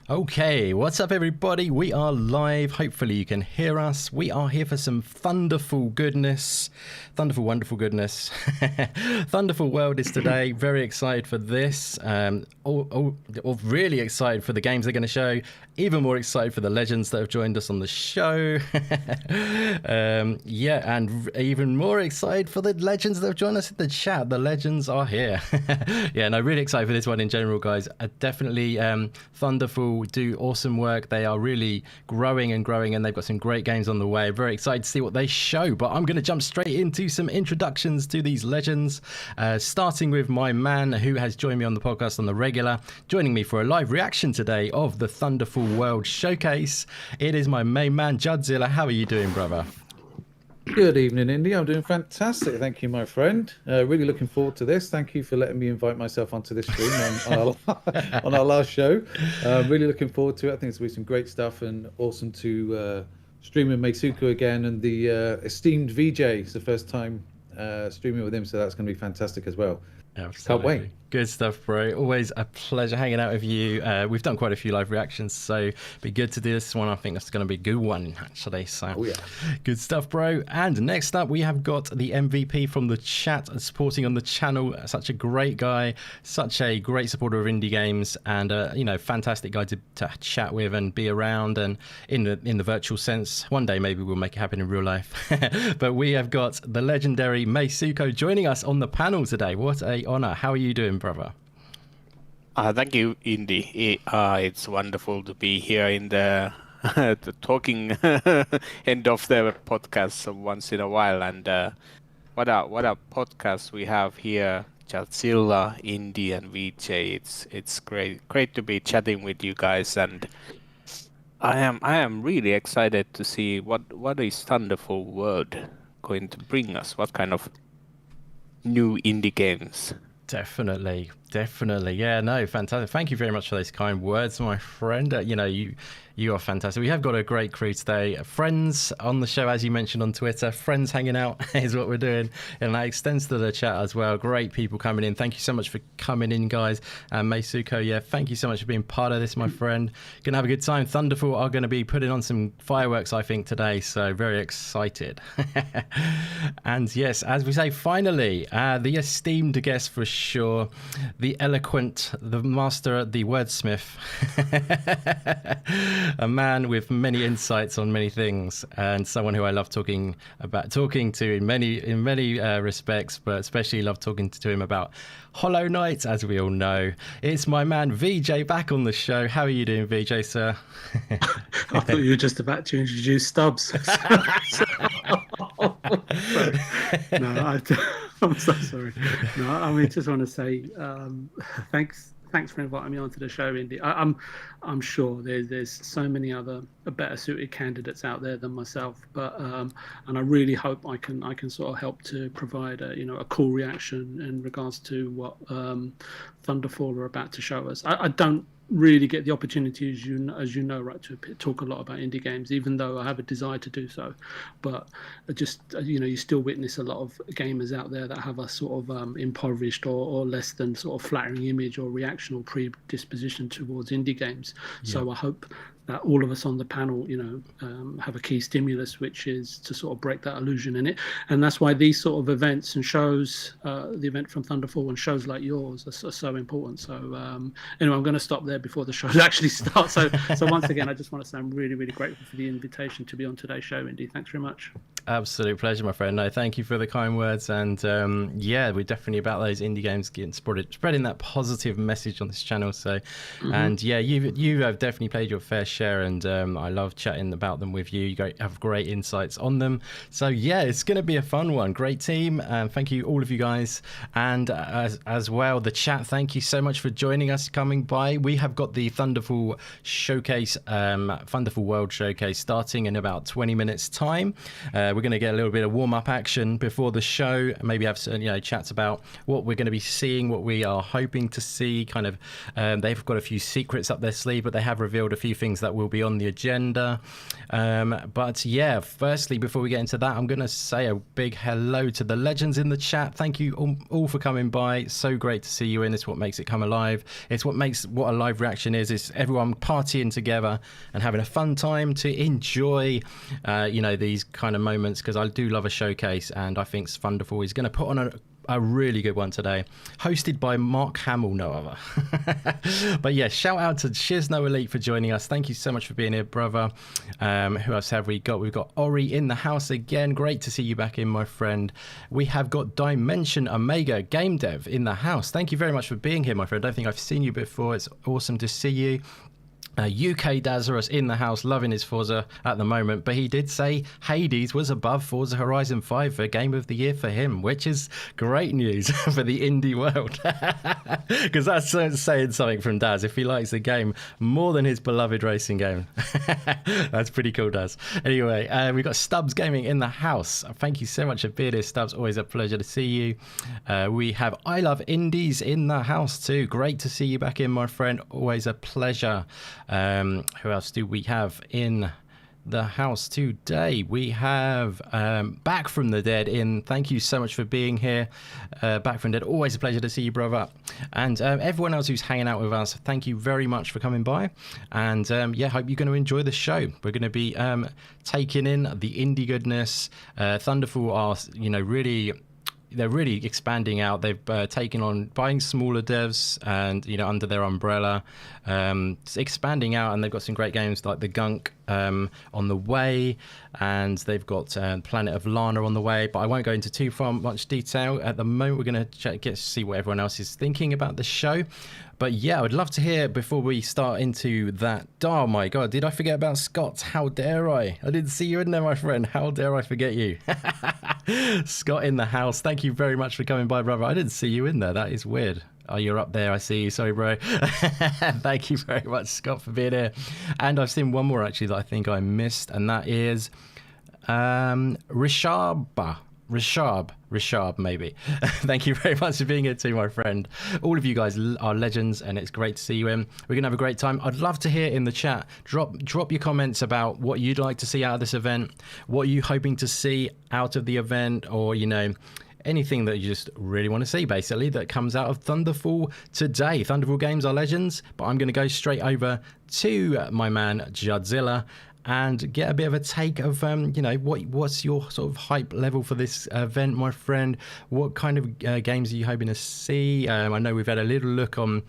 Okay, what's up everybody? We are live. Hopefully you can hear us. We are here for some Thunderful goodness. Thunderful, wonderful goodness. Thunderful World is today. Very excited for this. Really excited for the games they're going to show. Even more excited for the legends that have joined us on the show. And even more excited for the legends that have joined us in the chat. The legends are here. Really excited for this one in general, guys. Definitely Thunderful do awesome work. They are really growing and they've got some great games on the way. Very excited to see what they show, but I'm going to jump straight into some introductions to these legends, starting with my man who has joined me on the podcast on the regular, joining me for a live reaction today of the Thunderful World Showcase. It is my main man, Judzilla. How are you doing, brother? Good evening, Indy. I'm doing fantastic. Thank you, my friend. Really looking forward to this. Thank you for letting me invite myself onto this stream on our last show. Really looking forward to it. I think it's going to be some great stuff and awesome to stream with Meisuko again and the esteemed VJ. It's the first time streaming with him, so that's going to be fantastic as well. Absolutely. Can't wait. Good stuff, bro. Always a pleasure hanging out with you. We've done quite a few live reactions, so it'd be good to do this one. I think that's going to be a good one, actually. So, Good stuff, bro. And next up, we have got the MVP from the chat supporting on the channel. Such a great guy, such a great supporter of indie games, and fantastic guy to chat with and be around. And in the virtual sense, one day maybe we'll make it happen in real life. But we have got the legendary Meisuko joining us on the panel today. What a honor! How are you doing, brother? Thank you, Indy. It's wonderful to be here in the the talking end of the podcast once in a while. And what a podcast we have here, Godzilla, Indy, and VJ. It's great to be chatting with you guys, and I am really excited to see what is Thunderful World going to bring us. What kind of new indie games? Definitely. Yeah, no, fantastic. Thank you very much for those kind words, my friend. You are fantastic. We have got a great crew today. Friends on the show, as you mentioned on Twitter. Friends hanging out is what we're doing. And that extends to the chat as well. Great people coming in. Thank you so much for coming in, guys. And Meisuko, thank you so much for being part of this, my friend. Gonna have a good time. Thunderful are going to be putting on some fireworks, I think, today. So very excited. And yes, as we say, finally, the esteemed guest for sure. The eloquent, the master, the wordsmith. A man with many insights on many things, and someone who I love talking to in many respects, but especially love talking to him about Hollow Knight, as we all know. It's my man VJ back on the show. How are you doing, VJ, sir? I thought you were just about to introduce Stubbs. I'm so sorry. No, I mean, just want to say thanks for inviting me onto the show, Indy. I'm sure there's so many other better suited candidates out there than myself, but and I really hope I can sort of help to provide a cool reaction in regards to what Thunderful are about to show us. I don't really get the opportunity, as you know, right, to talk a lot about indie games, even though I have a desire to do so. But just you still witness a lot of gamers out there that have a sort of impoverished or less than sort of flattering image or reaction or predisposition towards indie games. Yeah. So I hope that all of us on the panel, have a key stimulus, which is to sort of break that illusion in it. And that's why these sort of events and shows, the event from Thunderful and shows like yours are so important. So anyway, I'm going to stop there before the show actually starts. So once again, I just want to say I'm really, really grateful for the invitation to be on today's show, Indy. Thanks very much. Absolute pleasure, my friend. No, thank you for the kind words. And we're definitely about those indie games getting spreading that positive message on this channel. So, and you have definitely played your fair share, and I love chatting about them with you. You have great insights on them. So it's going to be a fun one. Great team. Thank you, all of you guys, and as well the chat. Thank you so much for joining us, coming by. We have got the Thunderful Showcase, Thunderful World Showcase, starting in about 20 minutes time. we're going to get a little bit of warm-up action before the show, maybe have some, chats about what we're going to be seeing, what we are hoping to see. Kind of, they've got a few secrets up their sleeve, but they have revealed a few things that will be on the agenda. But yeah, firstly, before we get into that, I'm going to say a big hello to the legends in the chat. Thank you all for coming by. So great to see you in. It's what makes it come alive. It's what makes what a live reaction is. It's everyone partying together and having a fun time to enjoy, these kind of moments, because I do love a showcase, and I think Thunderful is going to put on a really good one today, hosted by Mark Hamill, no other. But yeah, shout out to Shizno Elite for joining us. Thank you so much for being here, brother. Who else have we got? We've got Ori in the house again. Great to see you back in, my friend. We have got Dimension Omega Game Dev in the house. Thank you very much for being here, my friend. I don't think I've seen you before. It's awesome to see you. UK Dazarus in the house, loving his Forza at the moment, but he did say Hades was above Forza Horizon 5 for Game of the Year for him, which is great news for the indie world, because that's saying something from Daz if he likes the game more than his beloved racing game. That's pretty cool, Daz. Anyway, we've got Stubbs Gaming in the house. Thank you so much for being here, Stubbs. Always a pleasure to see you. We have I Love Indies in the house too. Great to see you back in, my friend. Always a pleasure. Who else do we have in the house today? We have Back from the Dead in. Thank you so much for being here. Back from the Dead, always a pleasure to see you, brother. And everyone else who's hanging out with us, thank you very much for coming by. And hope you're going to enjoy the show. We're going to be taking in the indie goodness. Thunderful are, they're really expanding out. They've taken on buying smaller devs and under their umbrella, expanding out, and they've got some great games like the Gunk on the way, and they've got Planet of Lana on the way. But I won't go into too far much detail at the moment. We're going to get to see what everyone else is thinking about the show. But yeah, I would love to hear before we start into that. Oh my God, did I forget about Scott? How dare I? I didn't see you in there, my friend. How dare I forget you? Scott in the house. Thank you very much for coming by, brother. I didn't see you in there. That is weird. Oh, you're up there. I see you. Sorry, bro. Thank you very much, Scott, for being here. And I've seen one more actually that I think I missed, and that is Rishab, maybe. Thank you very much for being here too, my friend. All of you guys are legends, and it's great to see you in. We're gonna have a great time. I'd love to hear in the chat. Drop your comments about what you'd like to see out of this event. What are you hoping to see out of the event, or anything that you just really want to see, basically, that comes out of Thunderful today. Thunderful Games are legends, but I'm going to go straight over to my man Judzilla and get a bit of a take of what's your sort of hype level for this event, my friend. What kind of games are you hoping to see? I know we've had a little look on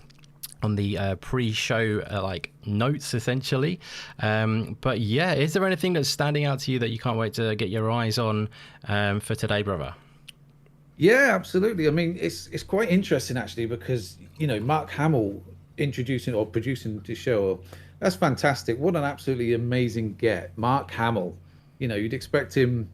the pre-show notes, essentially, but yeah, is there anything that's standing out to you that you can't wait to get your eyes on for today, brother? Yeah, absolutely. I mean, it's quite interesting actually, because Mark Hamill introducing or producing the show, that's fantastic. What an absolutely amazing get, Mark Hamill. You'd expect him,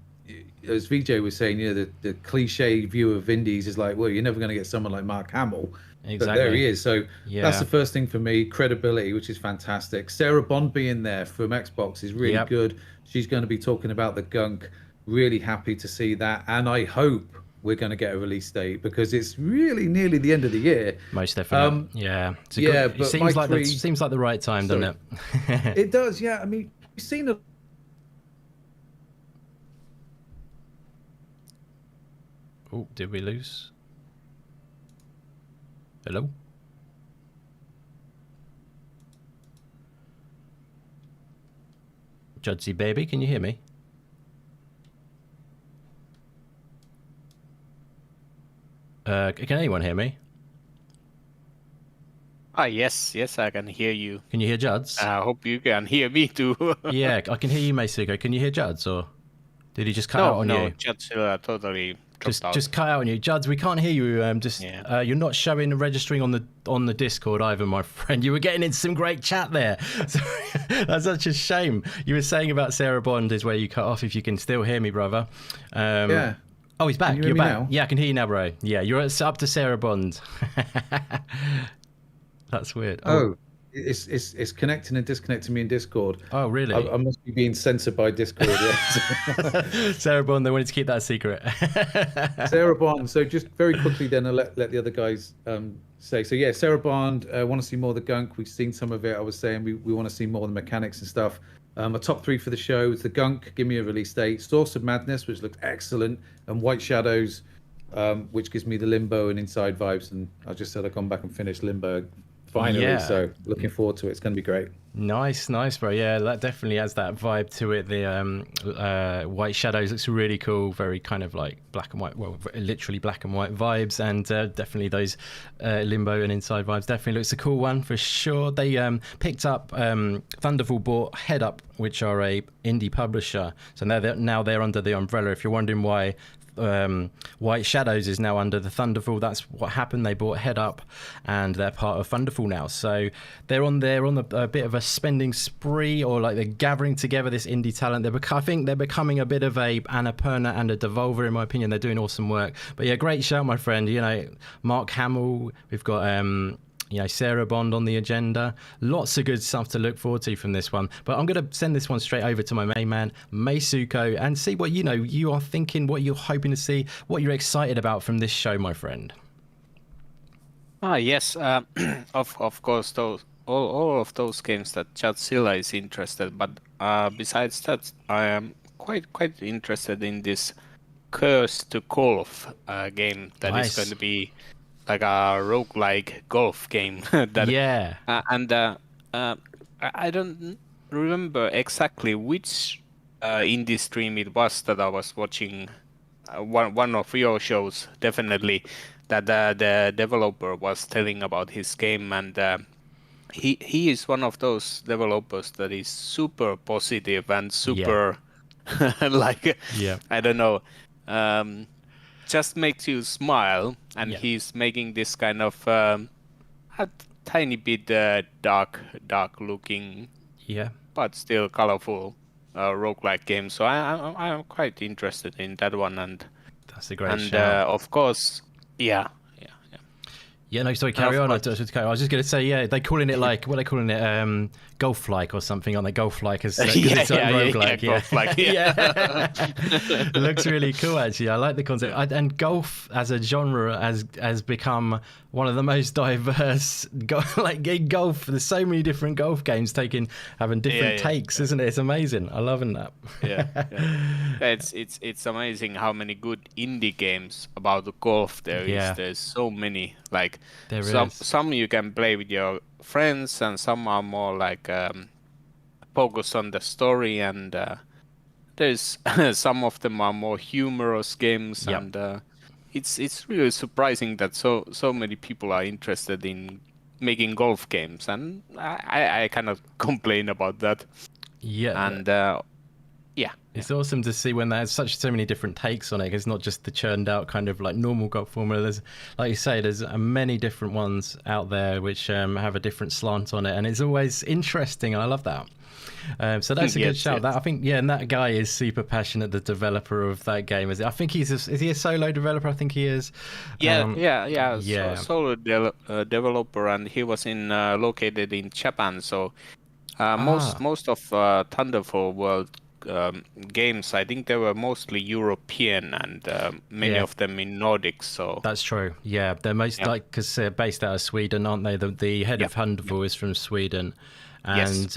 as VJ was saying, the cliche view of indies is like, well, you're never going to get someone like Mark Hamill. Exactly. But there he is. So that's the first thing for me, credibility, which is fantastic. Sarah Bond being there from Xbox is really good. She's going to be talking about the Gunk. Really happy to see that, and I hope we're going to get a release date, because it's really nearly the end of the year. Most definitely. It seems like the right time, doesn't it? It does, yeah. I mean, we've seen a... Oh, did we lose? Hello? Judsy baby, can you hear me? Can anyone hear me? Yes, I can hear you. Can you hear Juds? I hope you can hear me too. Yeah, I can hear you, Mesuko. Can you hear Juds, or did he just cut out on you? No, Juds totally dropped out. Just cut out on you. Juds, we can't hear you. You're not showing and registering on the Discord either, my friend. You were getting into some great chat there. That's such a shame. You were saying about Sarah Bond is where you cut off, if you can still hear me, brother. Yeah. Oh, he's back. You're back. Now? Yeah, I can hear you now, bro. Yeah, you're up to Sarah Bond. That's weird. Oh. It's connecting and disconnecting me in Discord. Oh, really? I must be being censored by Discord. Yeah. Sarah Bond, they wanted to keep that secret. Sarah Bond. So just very quickly, then I'll let the other guys say. So yeah, Sarah Bond. Want to see more of the Gunk? We've seen some of it. I was saying we want to see more of the mechanics and stuff. A top 3 for the show is the Gunk. Give me a release date. Source of Madness, which looks excellent, and White Shadows, which gives me the Limbo and Inside vibes. And I just said I've gone back and finished Limbo finally. Yeah. So looking forward to it. It's going to be great. Nice, bro. Yeah, that definitely has that vibe to it. The White Shadows looks really cool. Very kind of like black and white, well, literally black and white vibes, and definitely those Limbo and Inside vibes. Definitely looks a cool one for sure. They picked up Thunderful bought Head Up, which are a indie publisher. So now they're under the umbrella. If you're wondering why White Shadows is now under the Thunderful, that's what happened. They bought Head Up and they're part of Thunderful now, so they're on a bit of a spending spree, or like they're gathering together this indie talent. I think they're becoming a bit of a Annapurna and a Devolver, in my opinion. They're doing awesome work. But yeah, great shout, my friend. Mark Hamill, we've got Sarah Bond on the agenda. Lots of good stuff to look forward to from this one. But I'm going to send this one straight over to my main man, Meisuko, and see what you are thinking, what you're hoping to see, what you're excited about from this show, my friend. Yes, of course, all of those games that Chatzilla is interested. But besides that, I am quite interested in this Curse to Golf game that is going to be like a roguelike golf game. Yeah. I don't remember exactly which indie stream it was that I was watching. One of your shows, definitely, that the developer was telling about his game, and he is one of those developers that is super positive and super I don't know, just makes you smile, and he's making this kind of a tiny bit dark looking, but still colorful roguelike game. So I'm quite interested in that one, and that's a great shout. Of course, yeah. Yeah, no, sorry, carry on. I was just going to say, they're calling it like, what are they calling it? Golf-like or something, aren't they? Golf-like, as it's roguelike. Golf-like, It looks really cool, actually. I like the concept. And golf as a genre has become one of the most diverse, in golf. There's so many different golf games having different takes, isn't it? It's amazing. I'm loving that. It's amazing how many good indie games about the golf there is. There's so many. Like some you can play with your friends, and some are more like focus on the story, and there's some of them are more humorous games, and it's really surprising that so many people are interested in making golf games, and I kind of complain about that. It's awesome to see when there's so many different takes on it. It's not just the churned out kind of like normal golf formula. There's, like you say, there's many different ones out there which have a different slant on it, and it's always interesting, and I love that. So that's a good shout. That I think, and that guy is super passionate. The developer of that game, I think is he a solo developer? I think he is. Solo developer, and he was located in Japan. So most of Thunderful World games, I think they were mostly European, and many of them in Nordics. So that's true. Yeah, they're most because they're based out of Sweden, aren't they? The head of Thunderful is from Sweden, and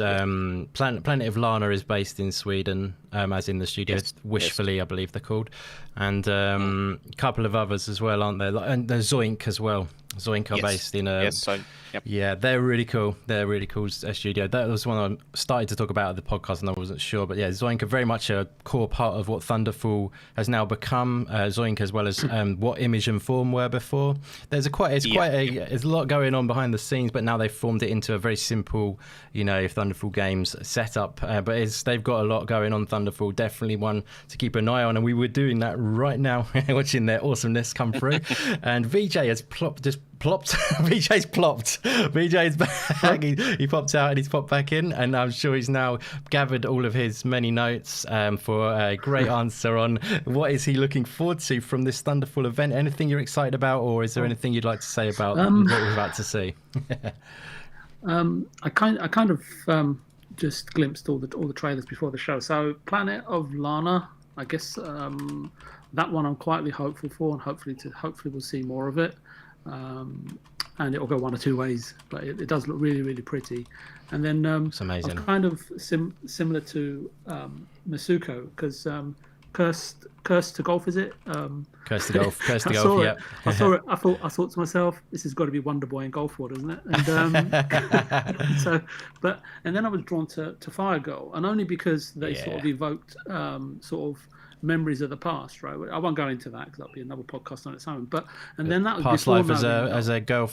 Planet of Lana is based in Sweden, as in the studio. Wishfully, I believe they're called, and a couple of others as well, aren't there? And there's Zoink as well. Zoink are based in yeah, they're really cool. They're really cool studio. That was one I started to talk about at the podcast, and I wasn't sure, but Zoink are very much a core part of what Thunderful has now become. Zoink, as well as what Image and Form were before. There's there's a lot going on behind the scenes, but now they've formed it into a very simple, Thunderful Games setup. But they've got a lot going on. Thunderful, definitely one to keep an eye on, and we were doing that right now, watching their awesomeness come through. And VJ has plopped. VJ's plopped. VJ's back. He popped out and he's popped back in, and I'm sure he's now gathered all of his many notes for a great answer on what is he looking forward to from this Thunderful event. Anything you're excited about, or is there anything you'd like to say about what we're about to see? I kind of just glimpsed all the trailers before the show. So Planet of Lana, I guess that one I'm quietly hopeful for, and hopefully we'll see more of it. And it'll go one or two ways, but it does look really, really pretty. And then It's amazing. kind of similar to Masuko, because Cursed to Golf, is it? Curse to Golf. Curse to I Golf. saw Yep. it. I saw it. I thought to myself, this has got to be Wonder Boy and Golf World, isn't it? And and then I was drawn to Firegirl, and only because they sort of evoked sort of memories of the past, right? I won't go into that because that'll be another podcast on its own. And then that was Past before life as a girl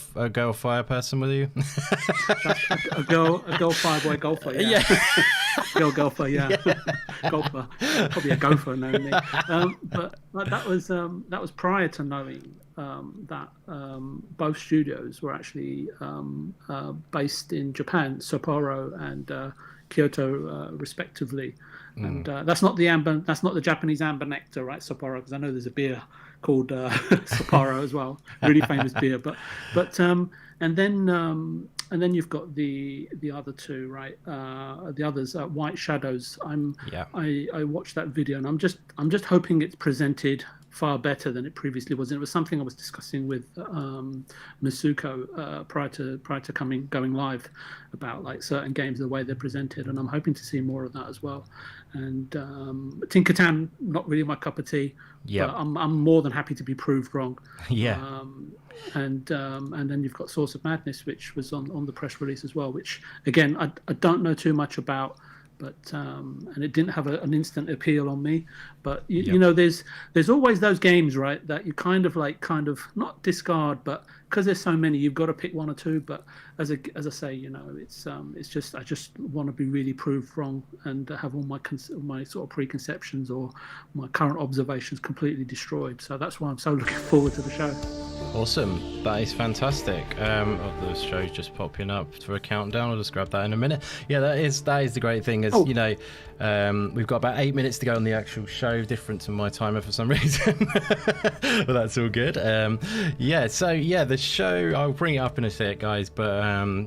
fire person, were you? a girl fireboy golfer, yeah. Girl golfer, yeah. Golfer, probably a gopher knowing me. But that was prior to knowing that both studios were actually based in Japan, Sapporo and Kyoto, respectively. And that's not the Japanese amber nectar, right? Sapporo, because I know there's a beer called Sapporo as well, really famous beer. But and then you've got the other two, right? The others, White Shadows. I watched that video, and I'm just hoping it's presented far better than it previously was. And it was something I was discussing with Masuko prior to going live about like certain games, the way they're presented, and I'm hoping to see more of that as well. And Tinkertown, not really my cup of tea. Yeah, but I'm more than happy to be proved wrong. Yeah. And then you've got Source of Madness, which was on the press release as well, which again I don't know too much about, but and it didn't have an instant appeal on me. But you know, there's always those games, right, that you kind of not discard, but because there's so many, you've got to pick one or two. But as I say, you know, it's just I just want to be really proved wrong and have all my sort of preconceptions or my current observations completely destroyed. So that's why I'm so looking forward to the show. Awesome, that is fantastic. The show's just popping up for a countdown. I'll just grab that in a minute. Yeah, that is the great thing. Is you know, we've got about 8 minutes to go on the actual show. Different to my timer for some reason, but that's all good. The show. I'll bring it up in a sec, guys. But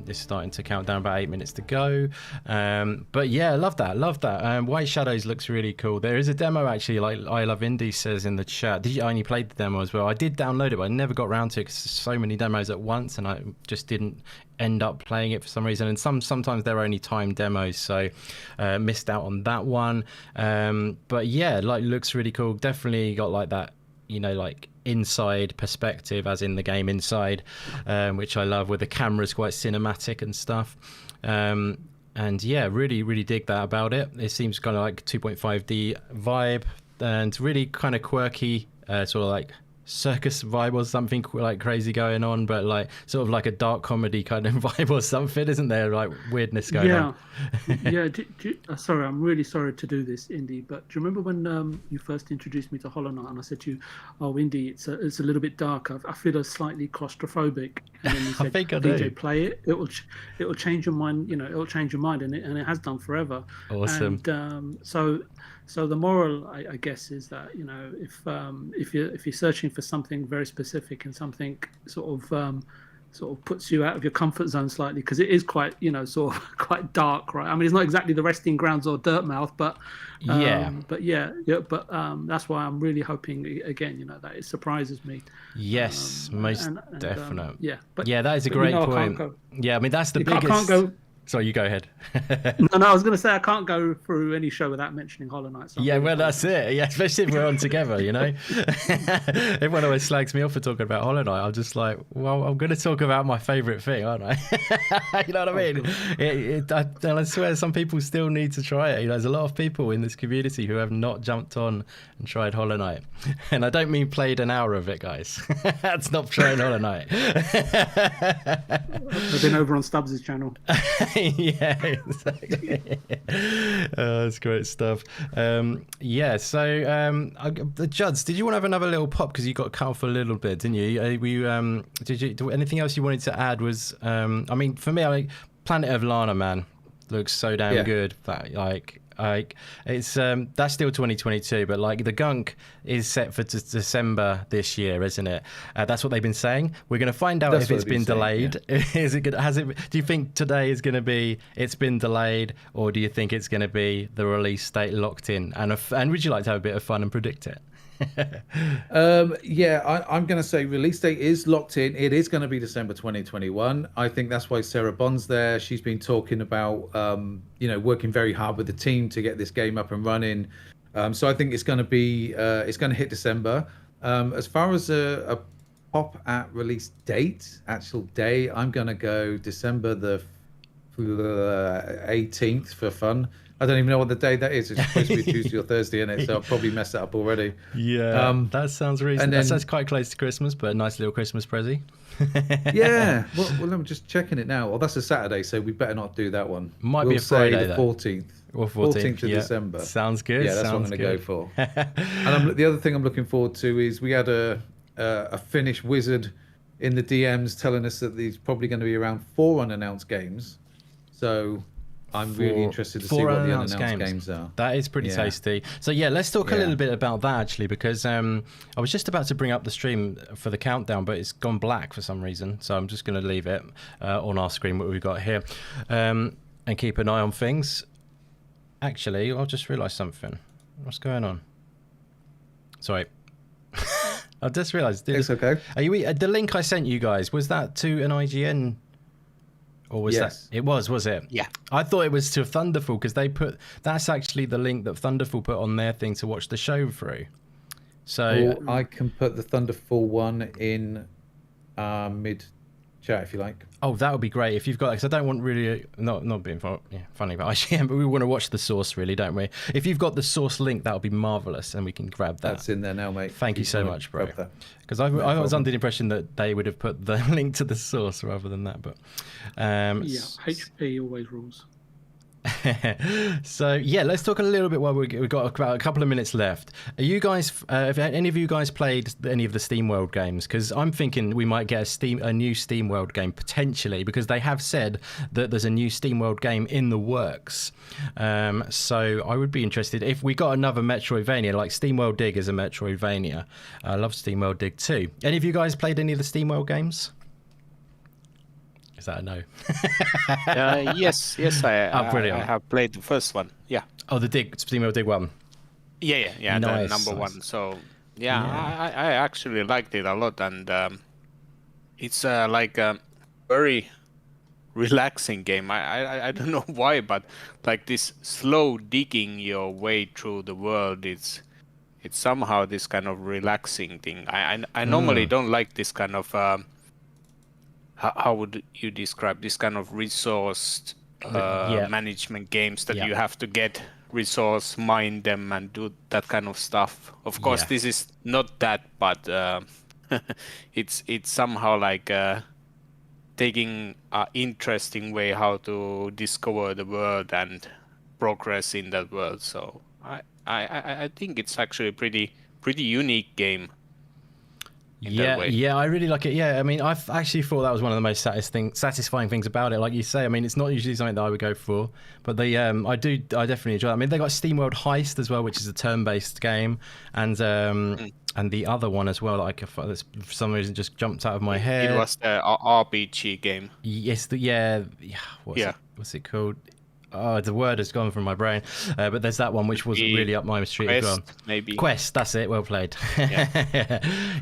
it's starting to count down. About 8 minutes to go. But yeah, love that. White Shadows looks really cool. There is a demo actually, like I Love Indie says in the chat. I only played the demo as well. I did download it, but I never got around to it because there's so many demos at once, and I just didn't end up playing it for some reason. And sometimes they're only timed demos, so missed out on that one. But yeah, like looks really cool. Definitely got like that, you know, like inside perspective, as in the game Inside, which I love, where the camera's quite cinematic and stuff. And yeah, really dig that about it. It seems kind of like 2.5D vibe and really kind of quirky, sort of like circus vibe or something like crazy going on, but like sort of like a dark comedy kind of vibe or something, isn't there? Like weirdness going on. Yeah. Sorry, I'm really sorry to do this, Indy, but do you remember when you first introduced me to Hollow Knight and I said to you, "Oh, Indy, it's a little bit dark. I feel slightly claustrophobic." And then you said, I think I "DJ, do. play it. It'll change your mind. You know, it'll change your mind," and it has done forever. Awesome. And so the moral, I guess, is that, you know, if you're searching for something very specific and something sort of puts you out of your comfort zone slightly, because it is quite, you know, sort of quite dark, right? I mean, it's not exactly the resting grounds or Dirtmouth, but that's why I'm really hoping again, you know, that it surprises me. Yes, most definite. That is a great point. Yeah, I mean that's the biggest. I can't go. Sorry, you go ahead. No, I was going to say I can't go through any show without mentioning Hollow Knight. So that's it. Yeah, especially if we're on together, you know. Everyone always slags me off for talking about Hollow Knight. I'm just like, well, I'm going to talk about my favourite thing, aren't I? You know what I mean? I swear some people still need to try it. You know, there's a lot of people in this community who have not jumped on and tried Hollow Knight. And I don't mean played an hour of it, guys. That's not trying Hollow Knight. I've been over on Stubbs' channel. Yeah, exactly. That's great stuff. The Juds, did you want to have another little pop, because you got cut off a little bit, didn't you? Did you anything else you wanted to add? Was I mean, for me, Planet of Lana, man, looks so damn good. That, like, Like it's that's still 2022, but like the Gunk is set for December this year, isn't it? That's what they've been saying. We're going to find out That's if what it's they've been been delayed. Is it good? Has it? Do you think today is going to be it's been delayed, or do you think it's going to be the release date locked in? And would you like to have a bit of fun and predict it? I'm going to say release date is locked in. It is going to be December 2021. I think that's why Sarah Bond's there. She's been talking about, working very hard with the team to get this game up and running. So I think it's going to be, it's going to hit December. As far as a pop at release date, actual day, I'm going to go December the 18th for fun. I don't even know what the day that is. It's supposed to be Tuesday or Thursday, isn't it? So I'll probably mess that up already. Yeah, that sounds reasonable. Then, that sounds quite close to Christmas, but a nice little Christmas present. Yeah. Well, I'm just checking it now. Well, that's a Saturday, so we better not do that one. Might be a Friday, the 14th. Or 14th of yeah. December. Sounds good. Yeah, that's what I'm going to go for. And the other thing I'm looking forward to is we had a Finnish wizard in the DMs telling us that there's probably going to be around 4 unannounced games. So I'm really interested to see what the unannounced games are. That is pretty tasty. So yeah, let's talk a little bit about that actually, because I was just about to bring up the stream for the countdown, but it's gone black for some reason. So I'm just going to leave it on our screen, what we've got here, and keep an eye on things. Actually, I've just realised something. What's going on? Sorry. I just realised. It's okay. Are you the link I sent you guys? Was that to an IGN? Or was that? It was it? Yeah. I thought it was to Thunderful because that's actually the link that Thunderful put on their thing to watch the show through. So I can put the Thunderful one in mid chat if you like. Oh, that would be great if you've got, because I don't want really not being funny about IGN, but we want to watch the source really, don't we? If you've got the source link, that would be marvelous, and we can grab that. That's in there now, mate. Thank you so much, bro. Because I was under the impression that they would have put the link to the source rather than that, but HP always rules. So yeah, let's talk a little bit while we've got about a couple of minutes left. Are you guys, have any of you guys played any of the Steam World games? Because I'm thinking we might get a new Steam World game potentially, because they have said that there's a new Steam World game in the works. So I would be interested if we got another Metroidvania, like Steam World Dig is a Metroidvania. I love Steam World Dig too. Any of you guys played any of the Steam World games? Is that a no? Yes, I have played the first one. Yeah. Oh, the Steam World Dig one. Yeah. Nice, the number one. So I actually liked it a lot, and it's like a very relaxing game. I don't know why, but like this slow digging your way through the world, it's somehow this kind of relaxing thing. I normally don't like this kind of. How would you describe this kind of resource management games that you have to get resource, mine them, and do that kind of stuff? Of course, this is not that, but it's somehow like taking an interesting way how to discover the world and progress in that world. So I think it's actually a pretty unique game. Yeah, I really like it. Yeah, I mean, I've actually thought that was one of the most satisfying things about it. Like you say, I mean, it's not usually something that I would go for, but I definitely enjoy it. I mean, they got Steam World Heist as well, which is a turn-based game, and the other one as well, like for some reason just jumped out of my head. It was the RPG game. Yes, what's it called? Oh, the word has gone from my brain. But there's that one which was really up my street as well. Maybe. Quest, that's it. Well played. Yeah,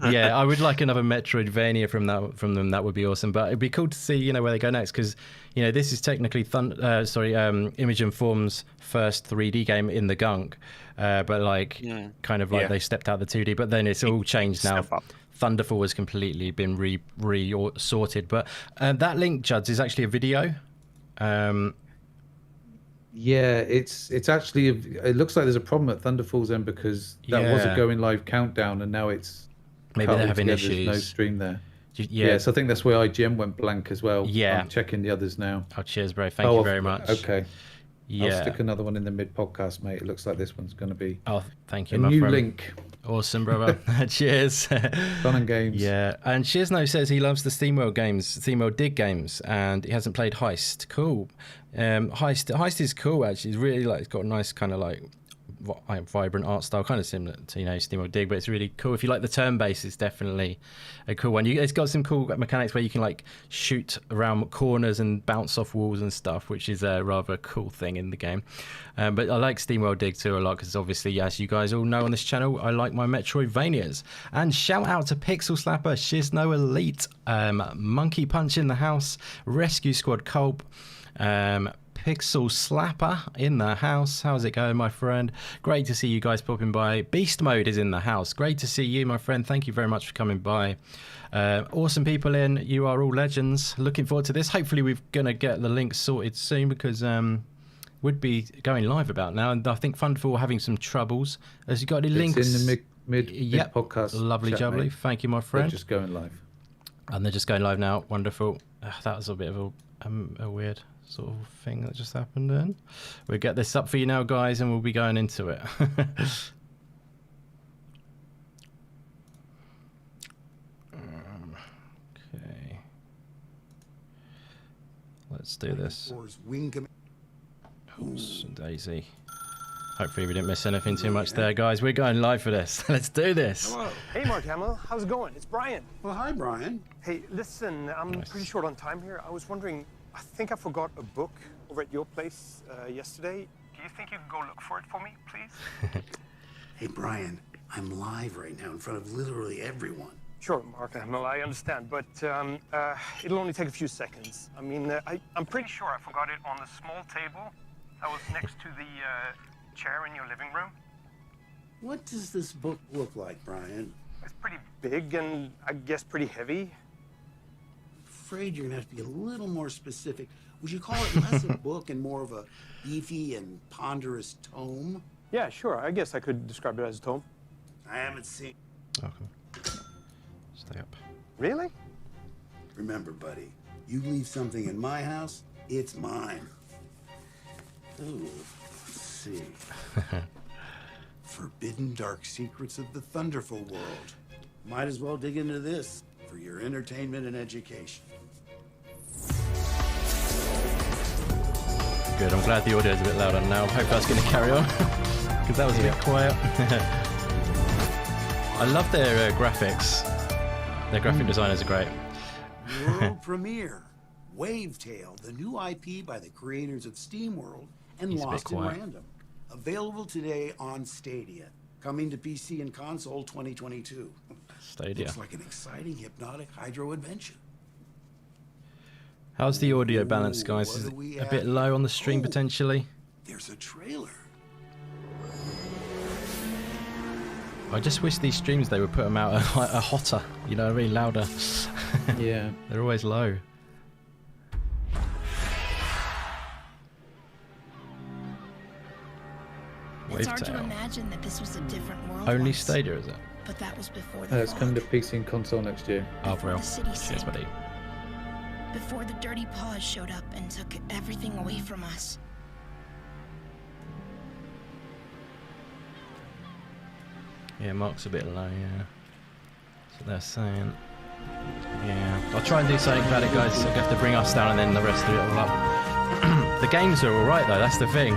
yeah, I would like another Metroidvania from them. That would be awesome. But it'd be cool to see, where they go next, because this is technically Imogen Form's first 3D game in the Gunk, but they stepped out the 2D. But then it's all changed now. Thunderful has completely been re-sorted. But that link, Juds, is actually a video. Yeah, it's actually it looks like there's a problem at Thunderfall's end, because that was a going live countdown, and now it's maybe they're having issues. There's no stream there. Yeah, so I think that's where IGN went blank as well. Yeah, I'm checking the others now. Oh, cheers, bro. Thank you very much. Okay. Yeah. I'll stick another one in the mid-podcast, mate. It looks like this one's going to be Oh, thank you, a my new friend. link. Awesome, brother. Cheers. Fun and games. Yeah, and Shizno says he loves the SteamWorld games, SteamWorld Dig games, and he hasn't played Heist. Cool. Heist is cool, actually. It's really like, it's got a nice kind of like vibrant art style, kind of similar to, you know, SteamWorld Dig, but it's really cool. If you like the turn-based, it's definitely a cool one. It's got some cool mechanics where you can like shoot around corners and bounce off walls and stuff, which is a rather cool thing in the game. But I like SteamWorld Dig too a lot because obviously, as you guys all know on this channel, I like my Metroidvanias. And shout out to Pixel Slapper, Shizno Elite, Monkey Punch in the house, Rescue Squad Culp, Pixel Slapper in the house. How's it going, my friend? Great to see you guys popping by. Beast Mode is in the house. Great to see you, my friend. Thank you very much for coming by. Awesome people in. You are all legends. Looking forward to this. Hopefully we're going to get the links sorted soon because would be going live about now. And I think Thunderful having some troubles. Has you got any links? It's in the mid podcast. Lovely chat, jubbly. mate. Thank you, my friend. They're just going live. And they're just going live now. Wonderful. That was a bit of a weird sort of thing that just happened then. We'll get this up for you now, guys, and we'll be going into it. Okay. Let's do this. Oops, Daisy. Hopefully we didn't miss anything too much there, guys. We're going live for this. Let's do this. Hello. Hey, Mark Hamill. How's it going? It's Brian. Well, hi, Brian. Hey, listen, I'm pretty short on time here. I was wondering, I think I forgot a book over at your place yesterday. Do you think you could go look for it for me, please? Hey, Brian, I'm live right now in front of literally everyone. Sure, Mark Hamill, I understand, but it'll only take a few seconds. I mean, I'm pretty sure I forgot it on the small table that was next to the chair in your living room. What does this book look like, Brian? It's pretty big and I guess pretty heavy. Afraid you're gonna have to be a little more specific. Would you call it less a book and more of a beefy and ponderous tome? Yeah, sure. I guess I could describe it as a tome. I haven't seen. Okay. Stay up. Really? Remember, buddy, you leave something in my house, it's mine. Ooh, let's see. Forbidden Dark Secrets of the Thunderful World. Might as well dig into this for your entertainment and education. Good. I'm glad the audio is a bit louder now. I hope that's going to carry on because that was a bit quiet. I love their graphics. Their graphic designers are great. World premiere. Wavetail, the new IP by the creators of SteamWorld and He's a bit Lost in quiet. Random. Available today on Stadia. Coming to PC and console 2022. Stadia. Looks like an exciting hypnotic hydro adventure. How's the audio balance, guys? what Is do it we a have bit here? low on the stream Oh. potentially? There's a trailer. I just wish these streams they would put them out a hotter, you know, really louder. Yeah. They're always low. It's hard to Wavetail. imagine that this was a different world. Only once, Stadia, is it? But that was before the It's coming to fog, PC and console next year. Oh, before real. the city Cheers, sank, buddy. before the dirty paws showed up and took everything away from us. Yeah, Mark's a bit low, yeah. That's what they're saying. Yeah. I'll try and do something about it, guys. I'll have to bring us down and then the rest of it all up. The games are alright, though. That's the thing.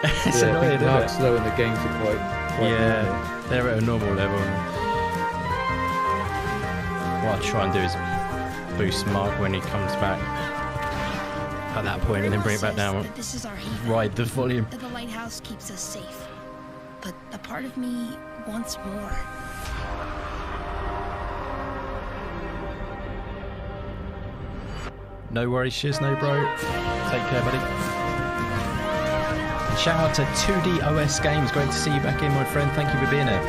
It's yeah, I annoying, think isn't Mark's it? low and the games are quite normal. Yeah, they're at a normal level. What I'll try and do is boost Mark when he comes back at that point and then bring it back Everyone down. says that this is our haven, Ride the volume. that the lighthouse keeps us safe. But a part of me wants more. No worries, Shizno, bro. Take care, buddy. Shout out to 2D OS Games. Great to see you back in, my friend. Thank you for being here.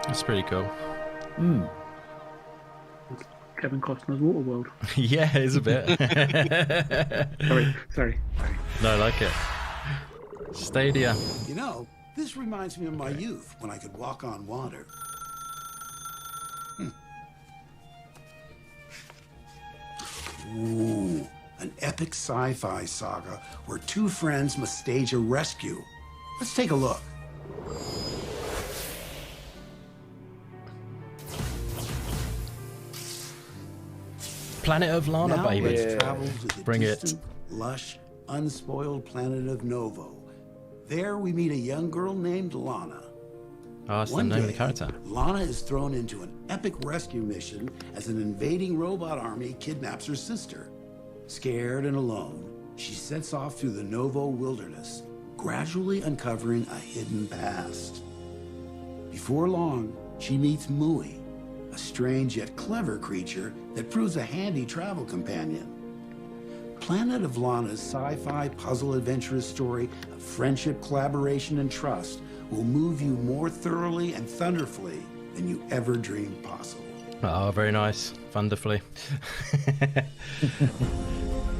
That's pretty cool. Kevin Costner's Waterworld. Yeah, it's a bit. Sorry. No, I like it. Stadia. You know, This reminds me of my youth when I could walk on water. Ooh, an epic sci-fi saga where two friends must stage a rescue. Let's take a look. Planet of Lana, Now baby. let's travel to the Bring it. distant, lush, unspoiled planet of Novo. There we meet a young girl named Lana. Oh, that's the One name of the day, character. Lana is thrown into an epic rescue mission as an invading robot army kidnaps her sister. Scared and alone, she sets off through the Novo wilderness, gradually uncovering a hidden past. Before long, she meets Mui, a strange yet clever creature that proves a handy travel companion. Planet of Lana's sci-fi puzzle adventurous story of friendship, collaboration, and trust will move you more thoroughly and thunderfully than you ever dreamed possible. Oh, very nice. Thunderfully.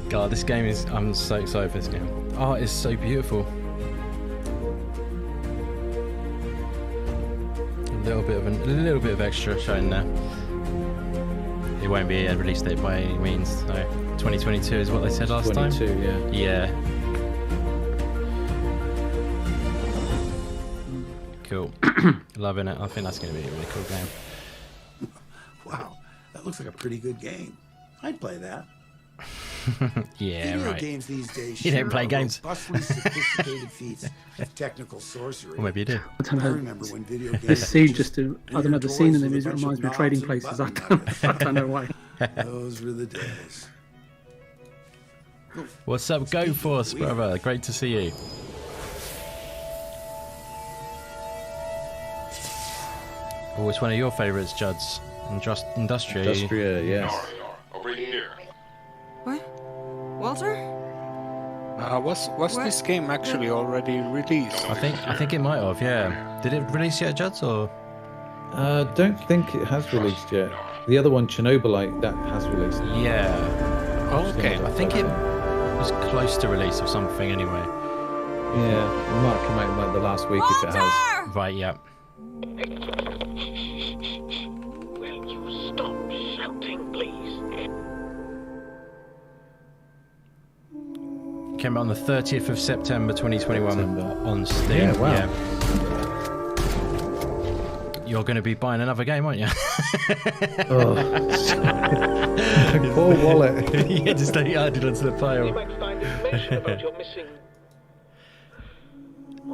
God, this game is... I'm so excited for this game. Oh, it's so beautiful. A little bit of extra shown there. It won't be a release date by any means. So 2022 is what they said last time. 22, yeah. Yeah. Cool. Loving it. I think that's going to be a really cool game. Wow, that looks like a pretty good game. I'd play that. Yeah, Video right. games these days You don't sure play are games. robustly sophisticated feats of technical sorcery. Or maybe you do. I don't I know. remember when video games The scene just, I weird don't know, the scene in the toys with a music bunch reminds of me of Trading knobs and Places. I button don't, I don't know why. Those were the days. What's up, Go Force, brother? Great to see you. Oh, which one of your favourites, Juds? Industria. Industria, yes. Over here. What? Walter? Was this game actually already released? I think it might have. Yeah. Did it release yet, Juds? Or Don't think it has released yet. The other one, Chernobylite, that has released. yeah. Oh, okay. I think it was close to release of something anyway. Yeah, it might come out in like the last week if it has. Right. Yeah. Will you stop shouting, please? Came out on the 30th of September 2021 September. on Steam. Yeah, wow. You're going to be buying another game, aren't you? Oh. Poor wallet. Yeah, just don't add it onto the You pile. might find information about your missing.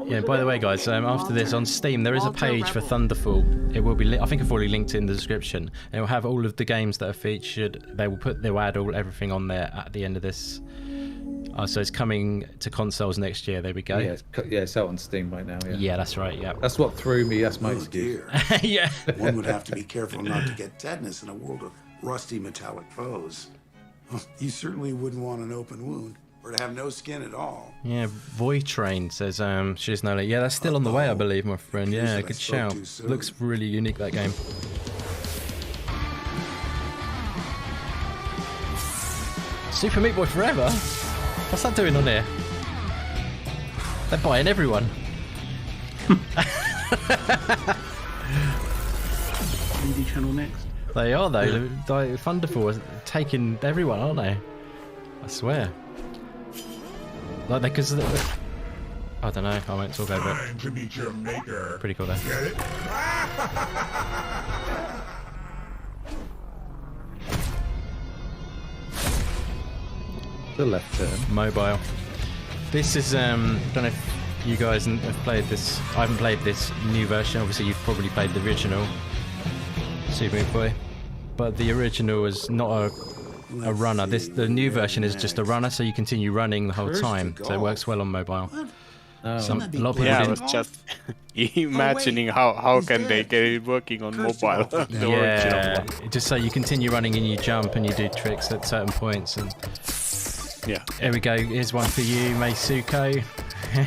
Yeah, by the way, guys, after this on Steam, there is a page for Thunderful. It will be, I think I've already linked it in the description. It will have all of the games that are featured. They'll add everything on there at the end of this. So it's coming to consoles next year. There we go. Yeah, it's out on Steam right now. Yeah. Yeah, that's right. Yeah. That's what threw me. That's my Oh excuse. dear. Yeah. One would have to be careful not to get tetanus in a world of rusty metallic foes. You certainly wouldn't want an open wound or to have no skin at all. Yeah, Voitrain says she's no. Yeah, that's still on the way, I believe, my friend. Appears Yeah, that I good spoke shout. too soon. Looks really unique, that game. Super Meat Boy Forever? What's that doing on here? They're buying everyone. Indie channel next. They are, though. The Thunderful are taking everyone, aren't they? I swear. Like, because... I don't know, I won't talk over it. Time to meet your maker. Pretty cool, though. Get it? The left turn. Mobile. This is don't know if you guys have played this. I haven't played this new version. Obviously, you've probably played the original Super Meat Boy, but the original is not a runner. The new version is just a runner, so you continue running the whole First time. to So it works well on mobile. Oh. A lot of people Yeah, I didn't. was just imagining how can they get it working on mobile. The original Yeah, one. just so you continue running and you jump and you do tricks at certain points. And Yeah. there we go. Here's one for you, Meisuko.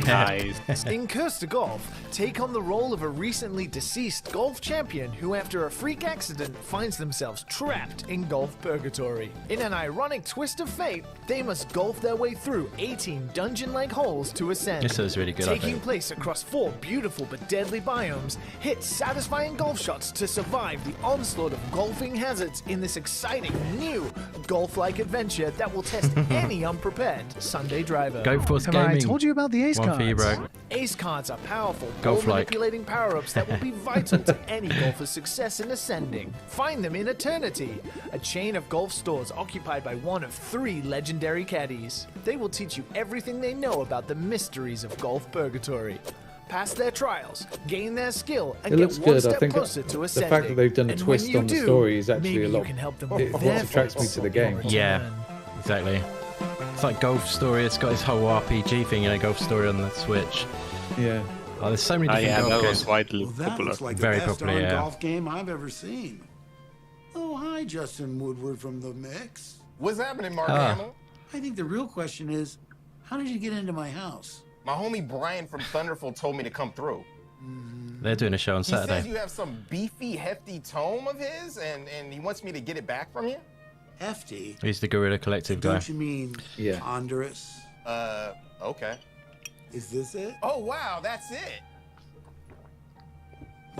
Nice. In Curse to Golf, take on the role of a recently deceased golf champion who, after a freak accident, finds themselves trapped in golf purgatory. In an ironic twist of fate, they must golf their way through 18 dungeon-like holes to ascend. This was really good, I Taking think. place across 4 beautiful but deadly biomes, hit satisfying golf shots to survive the onslaught of golfing hazards in this exciting new golf-like adventure that will test any unprepared Sunday driver. Go Force Have Gaming. I told you about the Ace One cards? for you, bro. Ace cards are powerful, Golf-like. ball-manipulating power-ups that will be vital to any golfer's success in ascending. Find them in Eternity, a chain of golf stores occupied by one of 3 legendary caddies. They will teach you everything they know about the mysteries of golf purgatory. Pass their trials, gain their skill, and It get looks one good. I step think closer to the ascending. fact that they've done a And twist when you on the do, story is actually maybe a lot. you can help them It with their attracts me to the game. Yeah, exactly. It's like Golf Story. It's got this whole RPG thing, Golf Story on the Switch. Yeah. Oh, there's so many different Yeah, golf that games. was widely Well, that popular. looks like Very the best popular, darn yeah. golf game I've ever seen. Oh, hi, Justin Woodward from the mix. What's happening, Mark Ah. Hamill? I think the real question is, how did you get into my house? My homie Brian from Thunderful told me to come through. They're doing a show on He says Saturday. you have some beefy, hefty tome of his, and he wants me to get it back from you? Hefty? He's the Gorilla Collective guy. Don't you mean Yeah. ponderous? Okay. Is this it? Oh, wow, that's it.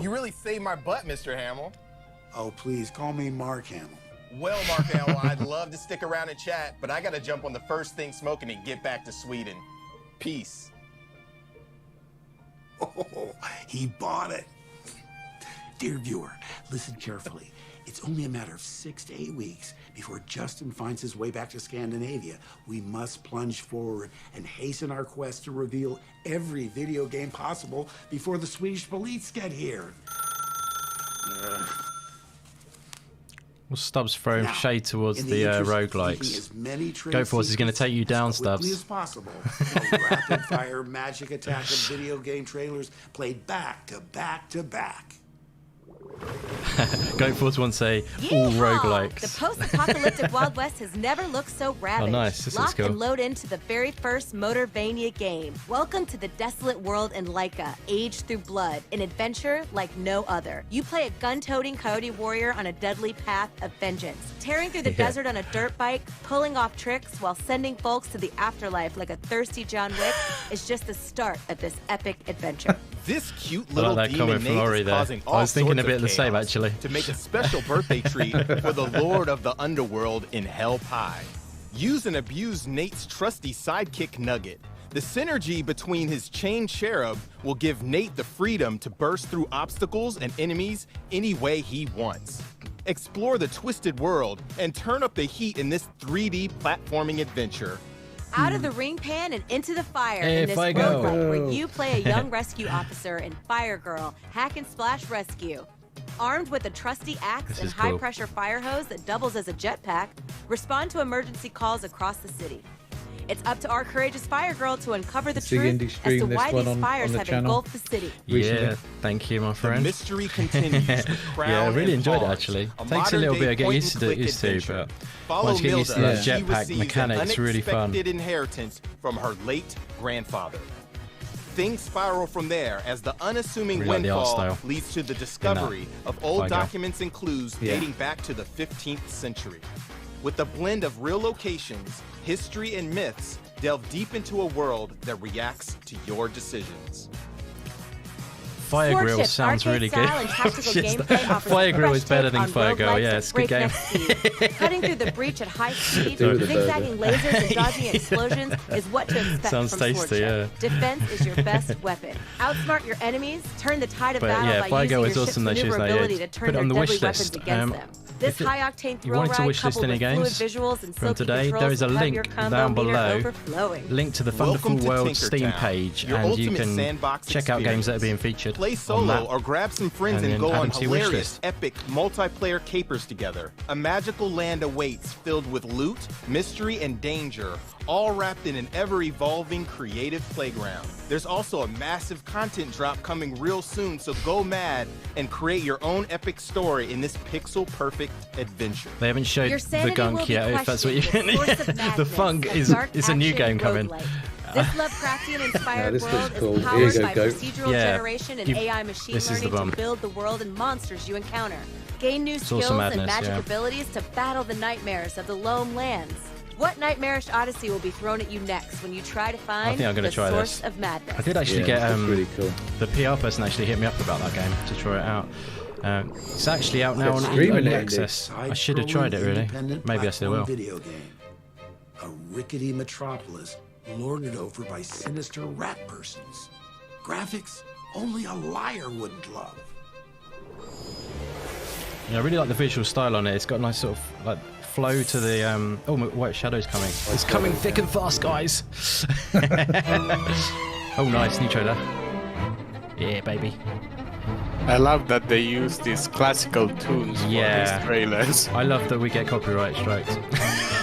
You really saved my butt, Mr. Hamill. Oh, please, call me Mark Hamill. Well, Mark Hamill, I'd love to stick around and chat, but I gotta jump on the first thing smoking and get back to Sweden. Peace. Oh, he bought it. Dear viewer, listen carefully. It's only a matter of 6 to 8 weeks before Justin finds his way back to Scandinavia. We must plunge forward and hasten our quest to reveal every video game possible before the Swedish police get here. Well, Stubbs throwing Now, shade towards in the interest of keeping roguelikes. as many trade Go Force is going to secrets take you down, as quickly Stubbs. as possible. A rapid-fire magic attack of video game trailers played back to back to back. Go Force once say all Yeehaw! roguelikes. The post-apocalyptic Wild West has never looked so ravaged. Oh, nice. This is Lock cool. and load into the very first Motorvania game. Welcome to the desolate world in Laika, aged through blood, an adventure like no other. You play a gun-toting coyote warrior on a deadly path of vengeance, tearing through the desert on a dirt bike, pulling off tricks while sending folks to the afterlife like a thirsty John Wick is just the start of this epic adventure. This cute I little like that comment demon from Nate Ori is there. causing all I was thinking a sorts bit of the same, chaos actually. to make a special birthday treat for the Lord of the Underworld in Hell Pie. Use and abuse Nate's trusty sidekick Nugget. The synergy between his chained cherub will give Nate the freedom to burst through obstacles and enemies any way he wants. Explore the twisted world and turn up the heat in this 3D platforming adventure. Out of the ring pan and into the fire Hey, in this Firegirl. roguelike where you play a young rescue officer in Firegirl, Hack and Splash Rescue. Armed with a trusty axe This and is cool. high-pressure fire hose that doubles as a jetpack, respond to emergency calls across the city. It's up to our courageous Firegirl to uncover the See truth Indy as stream to this why one these on fires the have channel. engulfed the city. Recently. Yeah, thank you, my The friend. mystery continues with Crown Yeah, I really and enjoyed it Pawns, actually. a Takes a little bit modern-day of getting used to point-and-click used to, adventure. but Follow once you get used to Milda that as she jetpack receives mechanic, an it's really fun. unexpected inheritance from her late grandfather. Things spiral from there as the unassuming Really like the art windfall style leads to the discovery of Firegirl. old documents and clues Yeah. dating back to the 15th century. With a blend of real locations, history, and myths, delve deep into a world that reacts to your decisions. Firegrill Swordship, sounds arcade really good. style and tactical Just- gameplay offers a Firegrill is fresh better take than on Firegirl. roguelikes Yeah, at it's a good game. breakneck speed. Cutting through the breach at high speed, Do the zigzagging lasers and dodging explosions is what to expect Sounds from tasty, Swordship. yeah. Defense is your best weapon. Outsmart your enemies, turn the tide of But battle yeah, by Firegirl using is your awesome ship's that she's like, maneuverability yeah, to put turn it their on the deadly wish weapons list. against them. This if it- high-octane you thrill wanted to ride wish list coupled any with fluid games visuals and from silky today, controls there is a will have your link combo down meter below. overflowing. Link to the Welcome Thunderful to World Tinkertown, Steam page, your and you ultimate can sandbox check out games that are being experience. featured. Play on solo that. or grab some friends And and then go add on them to your wish hilarious, list. epic multiplayer capers together. A magical land awaits filled with loot, mystery, and danger, all wrapped in an ever-evolving creative playground. There's also a massive content drop coming real soon, so go mad and create your own epic story in this pixel-perfect adventure. They haven't showed Your the sanity will Gunk be yet, if that's what you questioned with Source of The Madness, Funk a is dark it's a new action game coming. roguelike. This Lovecraftian-inspired this world looks cool. is Here powered you by go. procedural generation and AI machine this is the learning bomb. to build the world and monsters you encounter. Gain new all skills some and madness, magic yeah. abilities to battle the nightmares of the Lone Lands. What nightmarish odyssey will be thrown at you next when you try to find think I'm gonna the try source this. of madness? I did actually get that's really cool. the PR person actually hit me up about that game to try it out. It's actually out now It's on streaming early it, access. I should have tried it really. Independent Maybe I still will. platform Video game. A rickety metropolis lorded over by sinister rat persons. Graphics only a liar wouldn't love. Yeah, I really like the visual style on it. It's got a nice sort of like flow to the oh, White Shadow's coming. It's coming thick and fast, guys. Oh, nice new trailer. Yeah, baby. I love that they use these classical tunes for these trailers. I love that we get copyright strikes.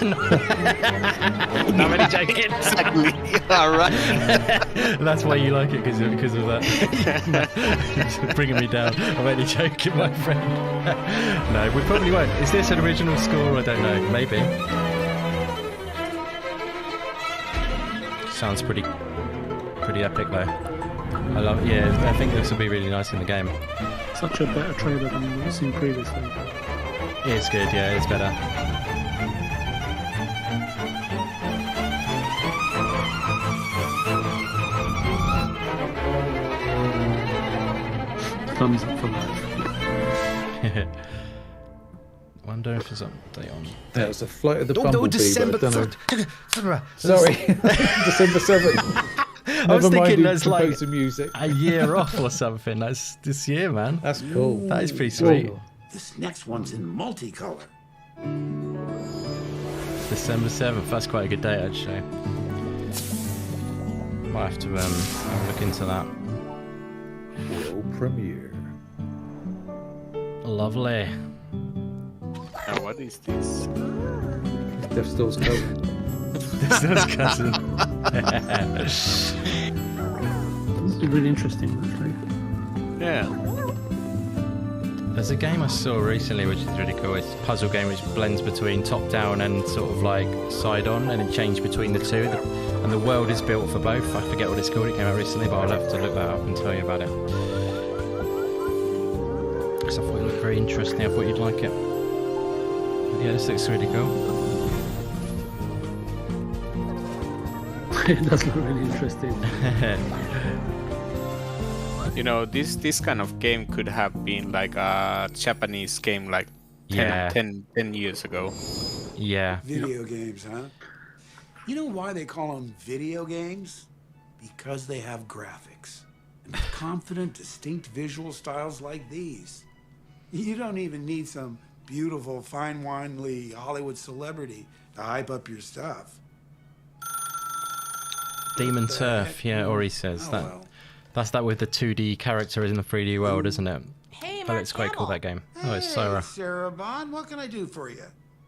Not many joking. Exactly. All right. That's why you like it, because of that. It's bringing me down. I'm only joking, my friend. No, we probably won't. Is this an original score? I don't know. Maybe. Sounds pretty epic though. I love. Yeah, I think this will be really nice in the game. Such a better trailer than we've seen previously. It's good. Yeah, it's better. Thumbs up for life. Wonder if there's an update on. That was a flight of the Oh, Bumblebee. December but I don't know. 3rd. Sorry, December 7th. I was thinking mind there's like composing music. a year off or something. That's this year, man. That's cool. That is pretty sweet. This next one's in multicolor. December 7th. That's quite a good date, actually. Might have to have a look into that. World premiere. Lovely. Now, what is this? Death Store's cousin. This is cousin. This is really interesting, actually. Yeah. There's a game I saw recently which is really cool. It's a puzzle game which blends between top down and sort of like side on, and it changed between the two. And the world is built for both. I forget what it's called. It came out recently, but I'll have to look that up and tell you about it. Because I thought it looked very interesting. I thought you'd like it. But yeah, this looks really cool. It does look really interesting. You know, this kind of game could have been like a Japanese game like 10 years ago. Yeah. Video games, huh? You know why they call them video games? Because they have graphics. And confident, distinct visual styles like these. You don't even need some beautiful, fine-winely Hollywood celebrity to hype up your stuff. Demon Turf, yeah, Ori says that. That's that with the 2D character in the 3D world, isn't it? Hey, That Mark looks quite cool, Hamill. that game. Oh, it's Sarah. Sarah Bond, what can I do for you?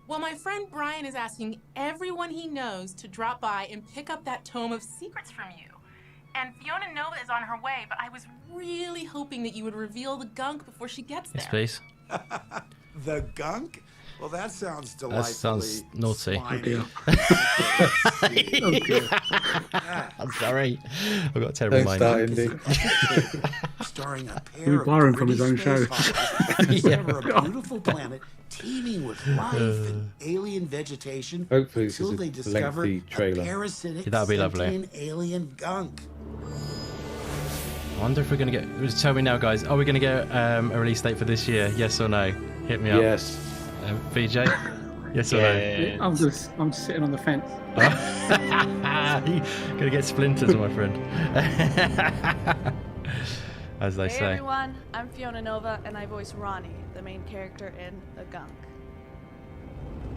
Well, my friend Brian is asking everyone he knows to drop by and pick up that tome of secrets from you. And Fiona Nova is on her way, but I was really hoping that you would reveal the gunk before she gets there. Yes, please. The gunk? Well, that sounds That delightfully sounds naughty. slimy. I'm sorry. I've got a terrible Don't mind. start, Indy. Starring a pair We of borrow him from his pretty own show. space hoppers discover a beautiful planet teeming with life and alien vegetation Hopefully this until is they a discover lengthy trailer. a parasitic Yeah, that'd be lovely. sentient alien gunk. I wonder if we're going to get... Just tell me now, guys. Are we going to get a release date for this year? Yes or no? Hit me up. Yes. VJ? Yes or no? I'm just sitting on the fence. You're going to get splinters, my friend. As they Hey say. everyone, I'm Fiona Nova and I voice Ronnie, the main character in The Gunk.